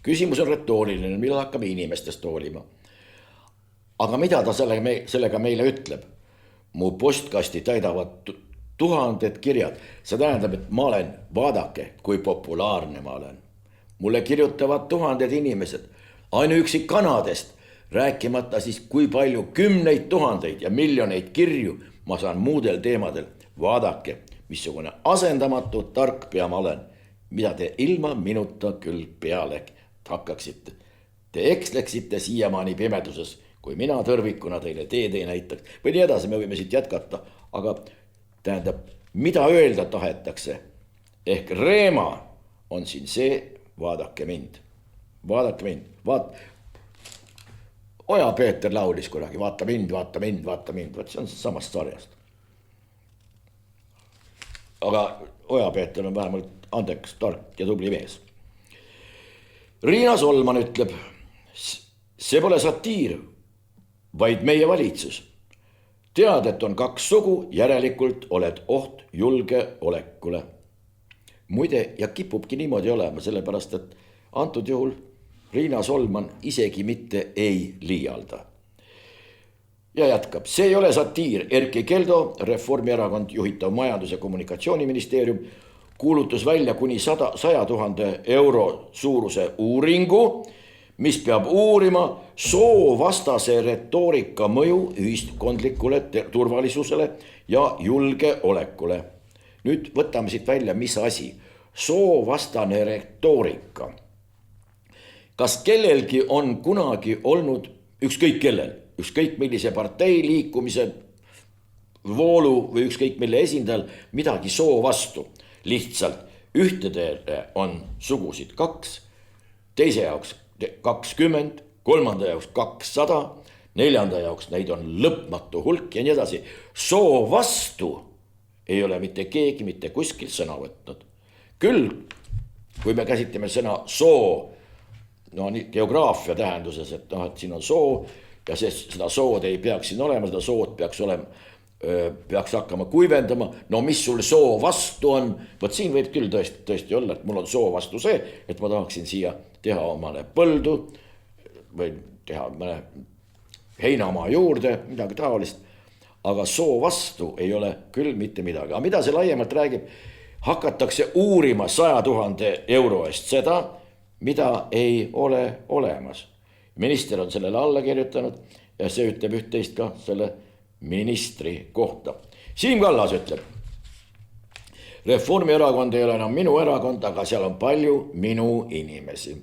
Küsimus on retooriline, millal hakkame inimestest hoolima. Aga mida ta sellega meile ütleb? Mu postkasti täidavad 1000 kirjad. See tähendab, et ma olen, vaadake, kui populaarne ma olen. Mulle kirjutavad 1000 inimesed, ainuüksi Kanadest, rääkimata siis kui palju 10 000 ja miljoneid kirju ma saan muudel teemadel. Vaadake, missugune asendamatu tark pea ma olen, mida te ilma minuta küll peale hakkaksite. Te eksleksite siiamaani pimeduses, kui mina tõrvikuna teile teed ei näitaks. Või nii edasi, me võime siit jätkata, aga tähendab, mida öelda tahetakse. Ehk reema on siin see, vaadake mind. Oja-Peeter laulis kunagi, vaata mind. Vaat see on samast sarjast. Aga Oja-Peeter on vähemalt andekas, tark ja tubli mees. Riina Solman ütleb, see pole satiir, vaid meie valitsus. Tead, et on 2 sugu, järelikult oled oht julgeolekule. Muide, ja kipubki niimoodi olema, sellepärast, et antud juhul Riina Solman isegi mitte ei liialda. Ja jätkab, see ei ole satiir. Erkki Keldo, Reformierakond juhitav majandus- ja kommunikatsiooniministeerium, kuulutus välja kuni 100 000 euro suuruse uuringu, mis peab uurima soovastase retoorika mõju ühiskondlikule turvalisusele ja julgeolekule. Nüüd võtame siit välja, mis asi. Soovastane retoorika. Kas kellelgi on kunagi olnud ükskõik kellel, ükskõik millise partei liikumise voolu või ükskõik mille esindajal midagi soo vastu? Lihtsalt ühtedele on sugusid 2, teise jaoks 20, kolmanda jaoks 200, neljanda jaoks neid on lõpmatu hulk ja nii edasi. Soo vastu ei ole mitte keegi mitte kuskil sõna võtnud. Küll, kui me käsitleme sõna soo, geograafia tähenduses, et siin on soo ja seda sood ei peaks siin olema, seda sood peaks hakkama kuivendama. Mis sul soo vastu on? Võt siin võib küll tõesti olla, et mul on soo vastu see, et ma tahaksin siia teha omale põldu või teha mõne heinamaa juurde, midagi taolist. Aga soo vastu ei ole küll mitte midagi. Aga mida see laiemalt räägib? Hakatakse uurima 100 000 euro eest seda, mida ei ole olemas. Minister on sellele alla kirjutanud ja see ütleb üht-teist ka selle ministri kohta. Siim Kallas ütleb, Reformierakond ei ole enam minu erakond, aga seal on palju minu inimesi.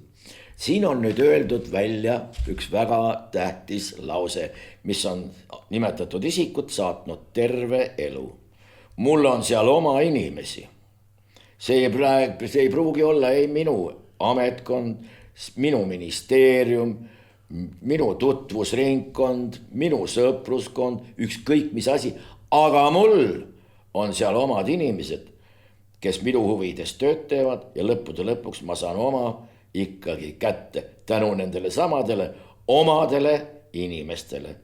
Siin on nüüd öeldud välja üks väga tähtis lause, mis on nimetatud isikut saatnud terve elu. Mul on seal oma inimesi. See ei pruugi olla ei minu ametkond, minu ministeerium, minu tutvusringkond, minu sõpruskond, ükskõik mis asi, aga mul on seal omad inimesed, kes minu huvides tööd teevad ja lõppude lõpuks ma saan oma ikkagi kätte tänu nendele samadele omadele inimestele.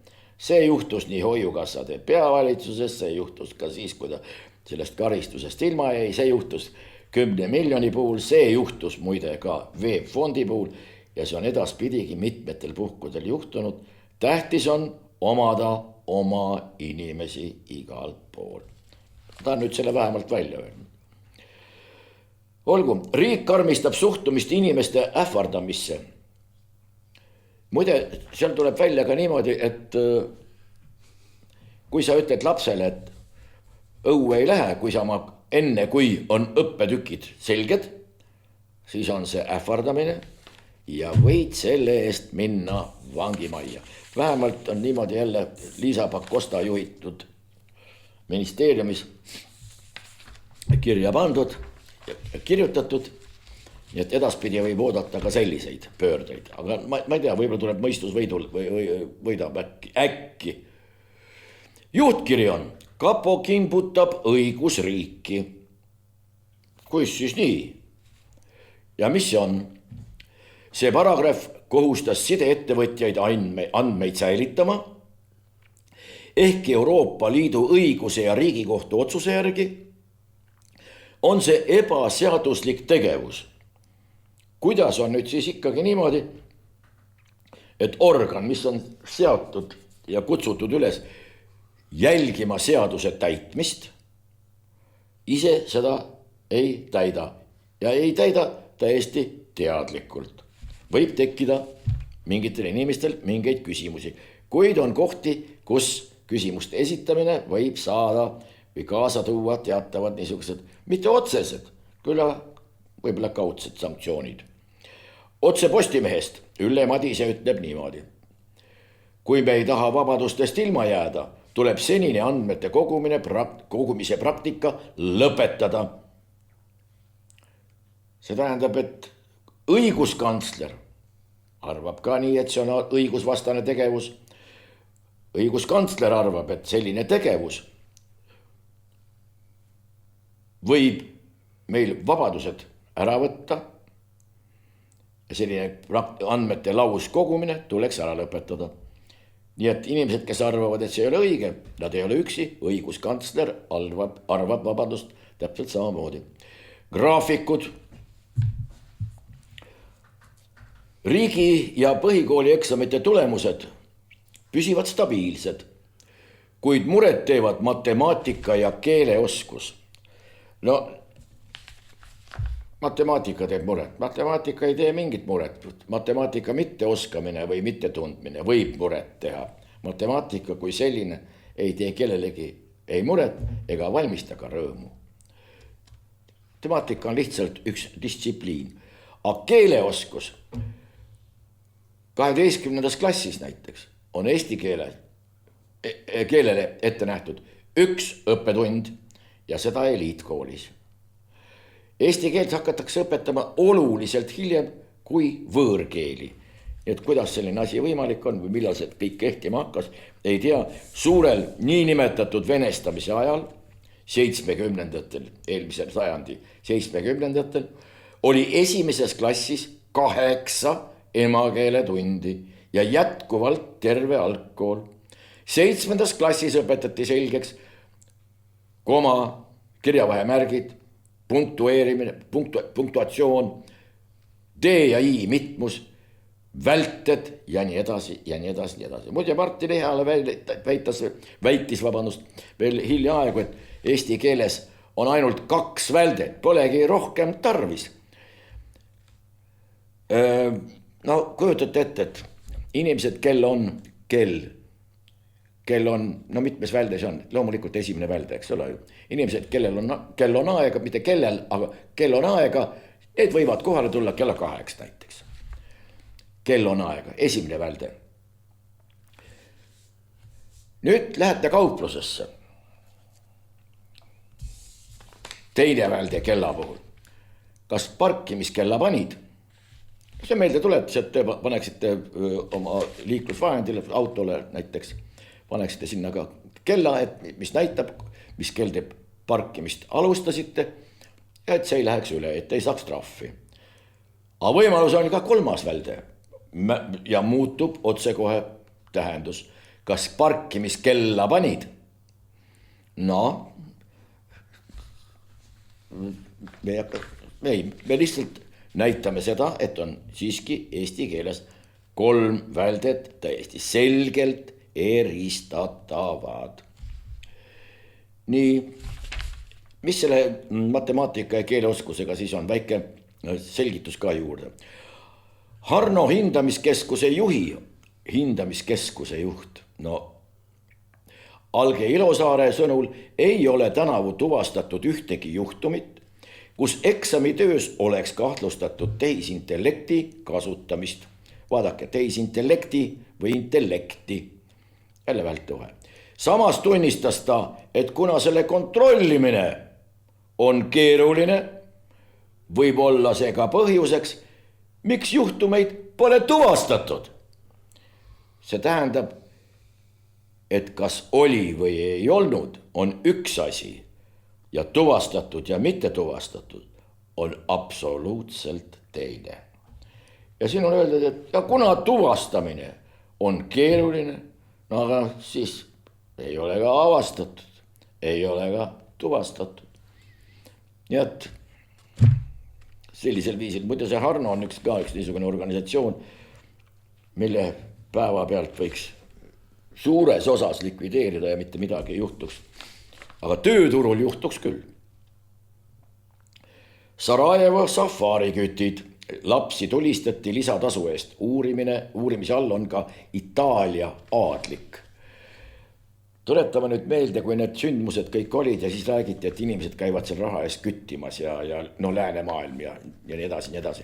see juhtus nii hoiukassade peavalitsuses, see juhtus ka siis, kui ta sellest karistusest ilma jäi, see juhtus 10 miljoni puhul, see juhtus muide ka VEB Fondi puhul ja see on edaspidigi mitmetel puhkudel juhtunud. Tähtis on omada oma inimesi igal pool. Ta on nüüd selle vähemalt välja öelnud. Olgu, riik karmistab suhtumist inimeste ähvardamisse. Muide, seal tuleb välja ka niimoodi, et kui sa ütled lapsele, et õue ei lähe, kui sa enne kui on õppetükid selged, siis on see ähvardamine ja võid selle eest minna vangimajja. Vähemalt on niimoodi jälle Liisa Pakosta juhitud ministeeriumis kirja pandud ja kirjutatud, nii et edaspidi võib oodata ka selliseid pöördeid, aga ma ei tea, võib-olla tuleb mõistus võidab äkki. Juhtkiri on, kapo kimbutab õigusriiki. Kuis siis nii? Ja mis see on? See paragrahv kohustas sideettevõtjaid andmeid säilitama, ehkki Euroopa Liidu õiguse ja Riigikohtu otsuse järgi on see ebaseaduslik tegevus. Kuidas on nüüd siis ikkagi niimoodi, et organ, mis on seatud ja kutsutud üles jälgima seaduse täitmist, ise seda ei täida ja ei täida täiesti teadlikult. Võib tekkida mingitel inimestel mingeid küsimusi, kuid on kohti, kus küsimuste esitamine võib saada või kaasa tuua teatavad niisugused, mitte otsesed, küll võib-olla kaudsed sanktsioonid. Otse Postimehest Ülle Madise ütleb niimoodi. Kui me ei taha vabadustest ilma jääda, tuleb senine andmete kogumise praktika lõpetada. See tähendab, et õiguskantsler arvab ka nii, et see on õigusvastane tegevus. Õiguskantsler arvab, et selline tegevus võib meil vabadused ära võtta ja selline andmete laus kogumine tuleks ära lõpetada. Nii et inimesed, kes arvavad, et see ei ole õige, nad ei ole üksi, õiguskantsler arvab vabadust täpselt samamoodi. Graafikud. Riigi ja põhikooli eksamite tulemused püsivad stabiilsed, kuid muret teevad matemaatika ja keeleoskus. No, matemaatika teeb muret. Matemaatika ei tee mingit muret. Matemaatika mitteoskamine või mittetundmine võib muret teha. Matemaatika kui selline ei tee kellelegi ei muret ega valmista ka rõõmu. Matemaatika on lihtsalt üks distsipliin. Aga keeleoskus 12. klassis näiteks on eesti keelele ette nähtud üks õppetund ja seda eliitkoolis. Eesti keelt hakatakse õpetama oluliselt hiljem kui võõrkeeli. Et kuidas selline asi võimalik on või millal see kõik kehtima hakkas, ei tea. Suurel niinimetatud venestamise ajal, 70-ndatel, eelmisel sajandi 70-ndatel, oli esimeses klassis 8 emakeeletundi ja jätkuvalt terve algkool. 7. klassis õpetati selgeks koma, kirjavahemärgid, punktueerimine, punktuatsioon, D ja I mitmus, välted ja nii edasi ja nii edasi, nii edasi. Muide Martin Ehala väitis veel hiljaaegu, et eesti keeles on ainult 2 väldet, polegi rohkem tarvis. No kujutate ette, et inimesed, kel on, no mitmes välde see on, loomulikult esimene välde, eks ole. Inimesed, kell on aega, mitte kellel, aga kell on aega, need võivad kohale tulla kella 8 näiteks. Kell on aega, esimene välde. Nüüd lähete kauplusesse. Teine välde kella puhul. Kas parkimiskella panid? See meelde tuletas, et te paneksite oma liiklusvahendile, autole näiteks, paneksite sinna ka kella, mis näitab, mis kell te parkimist alustasite, ja et see ei läheks üle, et ei saaks trahvi. Aga võimalus on ka 3. välde ja muutub otsekohe tähendus. kas parkimiskella panid? No, me lihtsalt näitame seda, et on siiski eesti keeles 3 väldet täiesti selgelt eristatavad. Nii, mis selle matemaatika ja keeleoskusega siis on? Väike selgitus ka juurde. Harno hindamiskeskuse juht, no Alge Ilosaare sõnul ei ole tänavu tuvastatud ühtegi juhtumit, kus eksamitöös oleks kahtlustatud tehisintellekti kasutamist. Vaadake, tehisintellekti või intellekti, jälle vältuvahe. Samas tunnistas ta, et kuna selle kontrollimine on keeruline, võib olla see ka põhjuseks, miks juhtumeid pole tuvastatud. See tähendab, et kas oli või ei olnud, on üks asi ja tuvastatud ja mitte tuvastatud on absoluutselt teine. Ja siin on öeldud, et ja kuna tuvastamine on keeruline, no aga siis ei ole ka avastatud, ei ole ka tuvastatud. Nii et sellisel viisil, muide see Harno on üks niisugune organisatsioon, mille päevapealt võiks suures osas likvideerida ja mitte midagi ei juhtuks. Aga tööturul juhtuks küll. Sarajevo safarikütid, lapsi tulistati lisatasu eest. Uurimise all on ka Itaalia aadlik. Tuletame nüüd meelde, kui need sündmused kõik olid ja siis räägiti, et inimesed käivad seal raha eest küttimas ja läänemaailm ja nii edasi.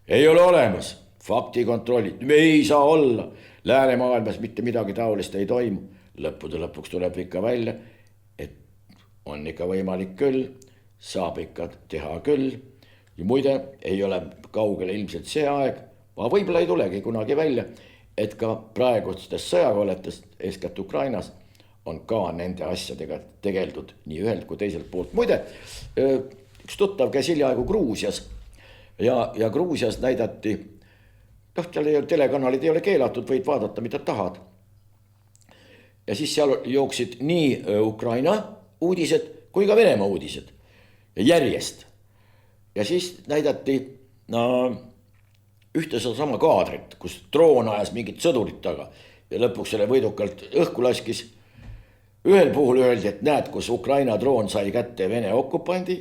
Ei ole olemas. Faktikontrollid, me ei saa olla, läänemaailmas mitte midagi taolist ei toimu. Lõppude lõpuks tuleb ikka välja, et on ikka võimalik küll, saab ikka teha küll. Ja muide, ei ole kaugele ilmselt see aeg, võib-olla ei tulegi kunagi välja, et ka praegustest sõjakoletest, eeskätt Ukrainas, on ka nende asjadega tegeldud nii ühelt kui teiselt poolt. Muide, üks tuttav käis hiljaaegu Gruusias ja Gruusias näidati, telekanalid ei ole keelatud, võid vaadata, mida tahad. Ja siis seal jooksid nii Ukraina uudised kui ka Venemaa uudised järjest. Ja siis näidati ühte sama kaadrit, kus droon ajas mingit sõdurit taga ja lõpuks selle võidukalt õhku laskis. Ühel puhul öeldi, et näed, kus Ukraina droon sai kätte Vene okupandi,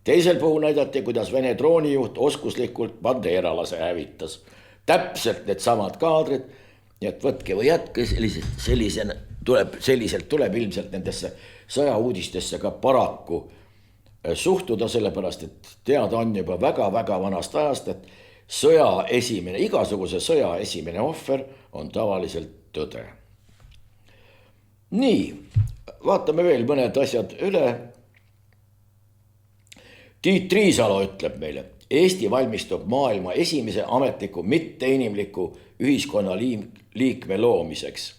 teisel puhul näidati, kuidas Vene droonijuht oskuslikult bandeeralase hävitas. Täpselt need samad kaadrid, nii et võtke või jätke, selliselt tuleb ilmselt nendesse sõjauudistesse ka paraku suhtuda, sellepärast et teada on juba väga-väga vanast ajast, et igasuguse sõja esimene ohver on tavaliselt tõde. Nii, vaatame veel mõned asjad üle. Tiit Riisalo ütleb meile, Eesti valmistub maailma esimese ametliku mitteinimliku ühiskonna liikme loomiseks.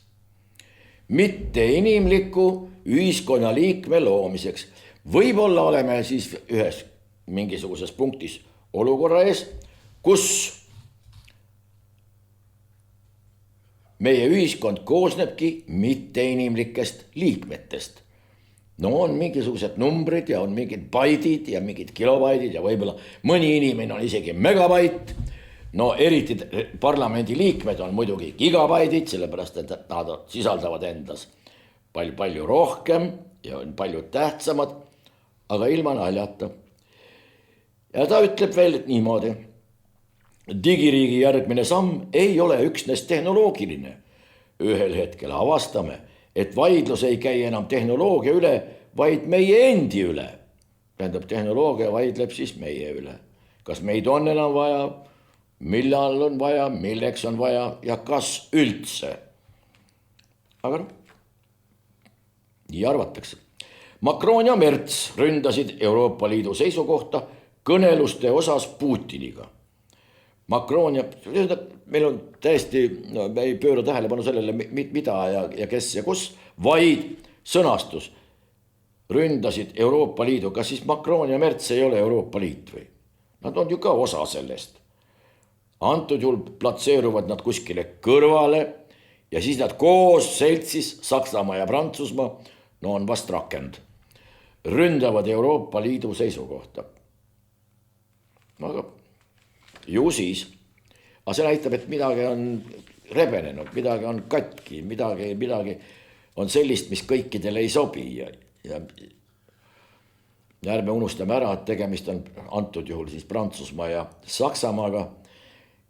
Mitteinimliku ühiskonna liikme loomiseks. Võib-olla oleme siis ühes mingisuguses punktis olukorra ees, kus meie ühiskond koosnebki mitteinimlikest liikmetest. No on mingisugused numbrid ja on mingid baidid ja mingid kilobaidid ja võib-olla mõni inimene on isegi megabait. No eriti parlamendi liikmed on muidugi gigabaidid, sellepärast et nad sisaldavad endas palju rohkem ja on palju tähtsamad, aga ilma naljata. Ja ta ütleb veel niimoodi. Digiriigi järgmine samm ei ole üksnes tehnoloogiline. Ühel hetkel avastame, et vaidlus ei käi enam tehnoloogia üle, vaid meie endi üle. Tähendab, tehnoloogia vaidleb siis meie üle. Kas meid on enam vaja, millal on vaja, milleks on vaja ja kas üldse. Aga nii arvatakse. Macron ja Merz ründasid Euroopa Liidu seisukohta kõneluste osas Putiniga. Macron ja meil on täiesti, me ei pööra tähelepanu sellele, mida ja kes ja kus, vaid sõnastus. Ründasid Euroopa Liidu, kas siis Macron ja Merz ei ole Euroopa Liit või? Nad on ju ka osa sellest. Antud juhul platseeruvad nad kuskile kõrvale ja siis nad koos seltsis Saksamaa ja Prantsusmaa, no on vast rakend, ründavad Euroopa Liidu seisukohta. Aga ju siis, aga see näitab, et midagi on rebenenud, midagi on katki, midagi on sellist, mis kõikidele ei sobi ja ärme unustame ära, et tegemist on antud juhul siis Prantsusmaa ja Saksamaaga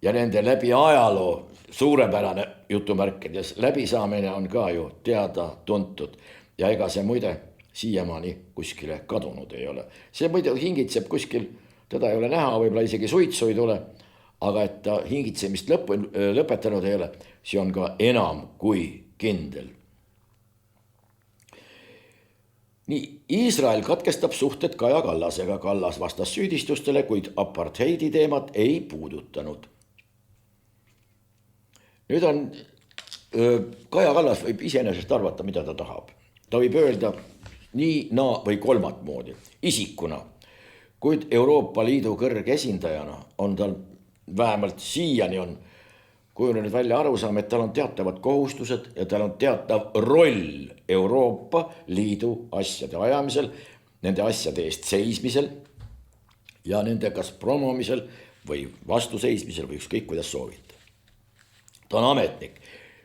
ja nende läbi ajaloo suurepärane jutumärkides läbisaamine on ka ju teada tuntud ja ega see muide siiamaani kuskile kadunud ei ole. See muide hingitseb kuskil, teda ei ole näha, võib-olla isegi suitsu ei tule, aga et ta hingitsemist lõpetanud ei ole, see on ka enam kui kindel. Nii, Iisrael katkestab suhted Kaja Kallasega, Kallas vastas süüdistustele, kuid apartheidi teemat ei puudutanud. Nüüd on, Kaja Kallas võib iseenesest arvata, mida ta tahab. Ta võib öelda nii, naa või kolmat moodi, isikuna, kuid Euroopa Liidu kõrge esindajana on tal vähemalt siiani on kujunenud välja arusaam, et tal on teatavad kohustused ja tal on teatav roll Euroopa Liidu asjade ajamisel, nende asjade eest seismisel ja nende kas promomisel või vastuseismisel või ükskõik kuidas soovite. Ta on ametnik,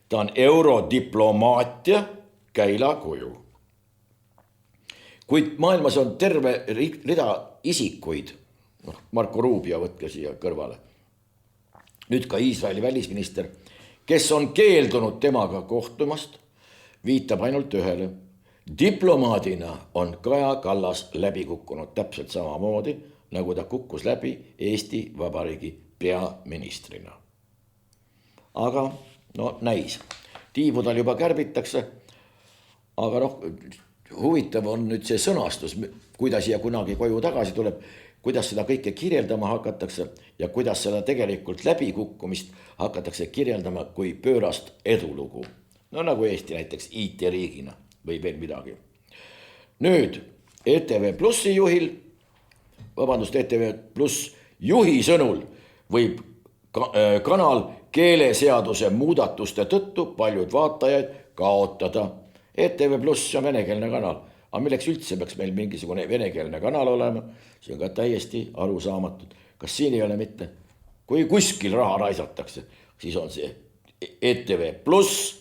ta on eurodiplomaatia käilakuju. Kuid maailmas on terve rida isikuid, Marko Rubio võtke siia kõrvale, nüüd ka Iisraeli välisminister, kes on keeldunud temaga kohtumast, viitab ainult ühele. Diplomaadina on Kaja Kallas läbi kukkunud täpselt samamoodi, nagu ta kukkus läbi Eesti Vabariigi peaministrina. Aga no näis, tiibu tal juba kärbitakse, aga huvitav on nüüd see sõnastus, kui ta siia kunagi koju tagasi tuleb, kuidas seda kõike kirjeldama hakatakse ja kuidas seda tegelikult läbikukkumist hakatakse kirjeldama kui pöörast edulugu. No nagu Eesti näiteks IT-riigina või veel midagi. Nüüd ETV Plussi juhil, ETV Pluss juhi sõnul võib kanal keeleseaduse muudatuste tõttu paljud vaatajaid kaotada. ETV Pluss on venekeelne kanal. Aga milleks üldse peaks meil mingisugune venekeelne kanal olema, see on ka täiesti arusaamatud. Kas siin ei ole mitte? Kui kuskil raha raisatakse, siis on see ETV Pluss,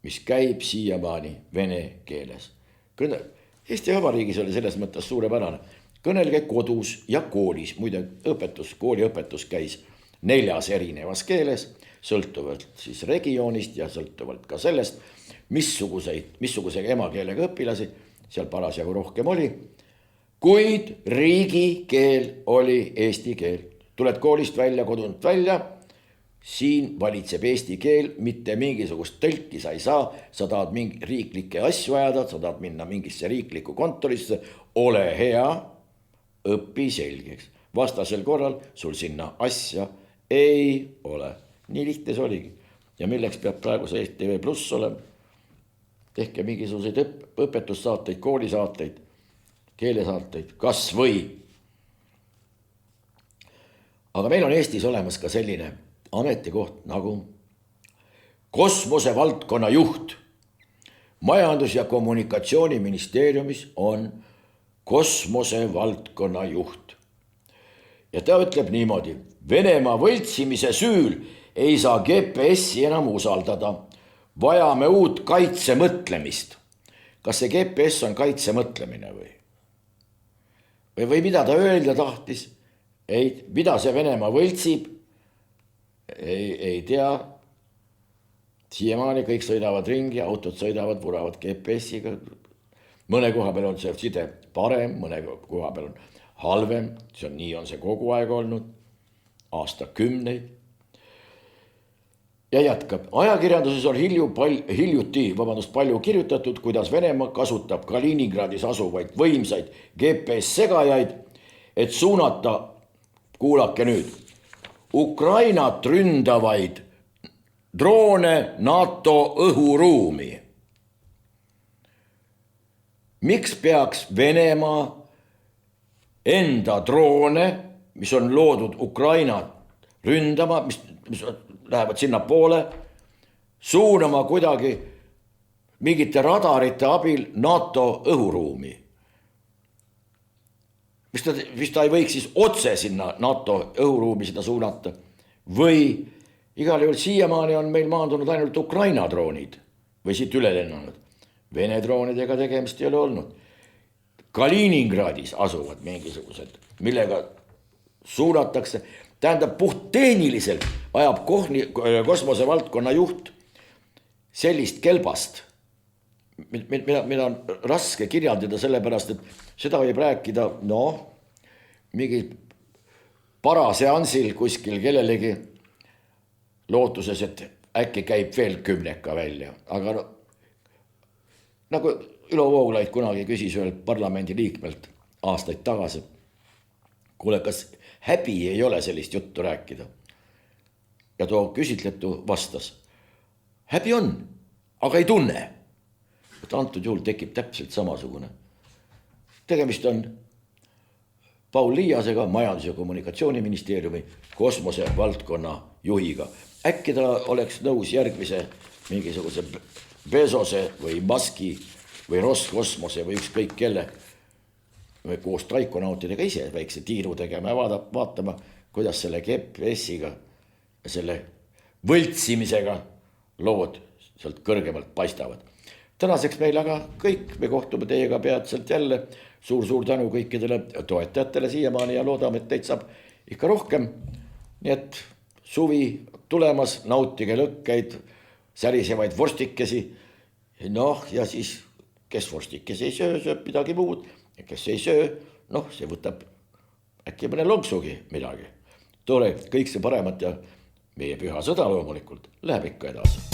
mis käib siiamaani vene keeles. Eesti Vabariigis oli selles mõttes suurepärane. Kõnelge kodus ja koolis, muide kooliõpetus käis 4 erinevas keeles, sõltuvalt siis regioonist ja sõltuvalt ka sellest, missuguse emakeelega õpilasi seal parasjagu rohkem oli, kuid riigikeel oli eesti keel. Tuled koolist välja, kodunt välja, siin valitseb eesti keel, mitte mingisugust tõlki sa ei saa, sa tahad riiklikke asju ajada, sa tahad minna mingisse riiklikku kontorisse, ole hea, õpi selgeks. Vastasel korral sul sinna asja ei ole. Nii lihtne see oligi. Ja milleks peab praegu see ETV Pluss olema? Tehke mingisuguseid õpetussaateid, koolisaateid, keelesaateid, kas või. Aga meil on Eestis olemas ka selline ametikoht nagu kosmosevaldkonna juht. Majandus- ja kommunikatsiooniministeeriumis on kosmosevaldkonna juht. Ja ta ütleb niimoodi, Venemaa võltsimise süül ei saa GPS-i enam usaldada. Vajame uut kaitsemõtlemist. Kas see GPS on kaitsemõtlemine või? Või mida ta öelda tahtis? Ei, mida see Venemaa võltsib? Ei tea. Siiamaani kõik sõidavad ringi, autod sõidavad, vuravad GPS-iga. Mõne koha peal on see side parem, mõne koha peal on halvem. Nii on see kogu aeg olnud, aastakümneid. Ja jätkab, ajakirjanduses on hiljuti palju kirjutatud, kuidas Venemaa kasutab Kaliningradis asuvaid võimsaid GPS-segajaid, et suunata, kuulake nüüd, Ukrainat ründavaid droone NATO õhuruumi. Miks peaks Venemaa enda droone, mis on loodud Ukrainat ründama, mis lähevad sinna poole, suunama kuidagi mingite radarite abil NATO õhuruumi. Mis ta ei võiks siis otse sinna NATO õhuruumi seda suunata või igal juhul siiamaani on meil maandunud ainult Ukraina droonid või siit üle lennanud. Vene droonidega tegemist ei ole olnud. Kaliningradis asuvad mingisugused, millega suunatakse, tähendab puhttehniliselt ajab kosmosevaldkonna juht sellist kelbast, mida on raske kirjeldada sellepärast, et seda võib rääkida, mingi paraseansil kuskil kellelegi lootuses, et äkki käib veel 10 välja, aga nagu Ülo Vooglaid kunagi küsis ühelt parlamendi liikmelt aastaid tagasi, kuule, kas häbi ei ole sellist juttu rääkida? Ja too küsitletu vastas, häbi on, aga ei tunne. Et antud juhul tekib täpselt samasugune. Tegemist on Paul Liiasega, Majandus- ja Kommunikatsiooniministeeriumi kosmosevaldkonna juhiga. Äkki ta oleks nõus järgmise mingisuguse Bezose või Muski või Roskosmose või ükskõik kelle või koos traikonautidega ise väikse tiiru tegema ja vaatama, kuidas selle GPS-iga ja selle võltsimisega lood sealt kõrgemalt paistavad. Tänaseks meil aga kõik, me kohtume teiega peatselt jälle. Suur tänu kõikidele toetajatele siiamaani ja loodame, et teid saab ikka rohkem. Nii et suvi tulemas, nautige lõkkeid, särisevaid vorstikesi. Ja siis, kes vorstikesi ei söö, sööb midagi muud. Ja kes ei söö, see võtab äkki mõne lonksugi midagi. Tore, kõik see paremat ja meie püha sõda loomulikult läheb ikka edasi.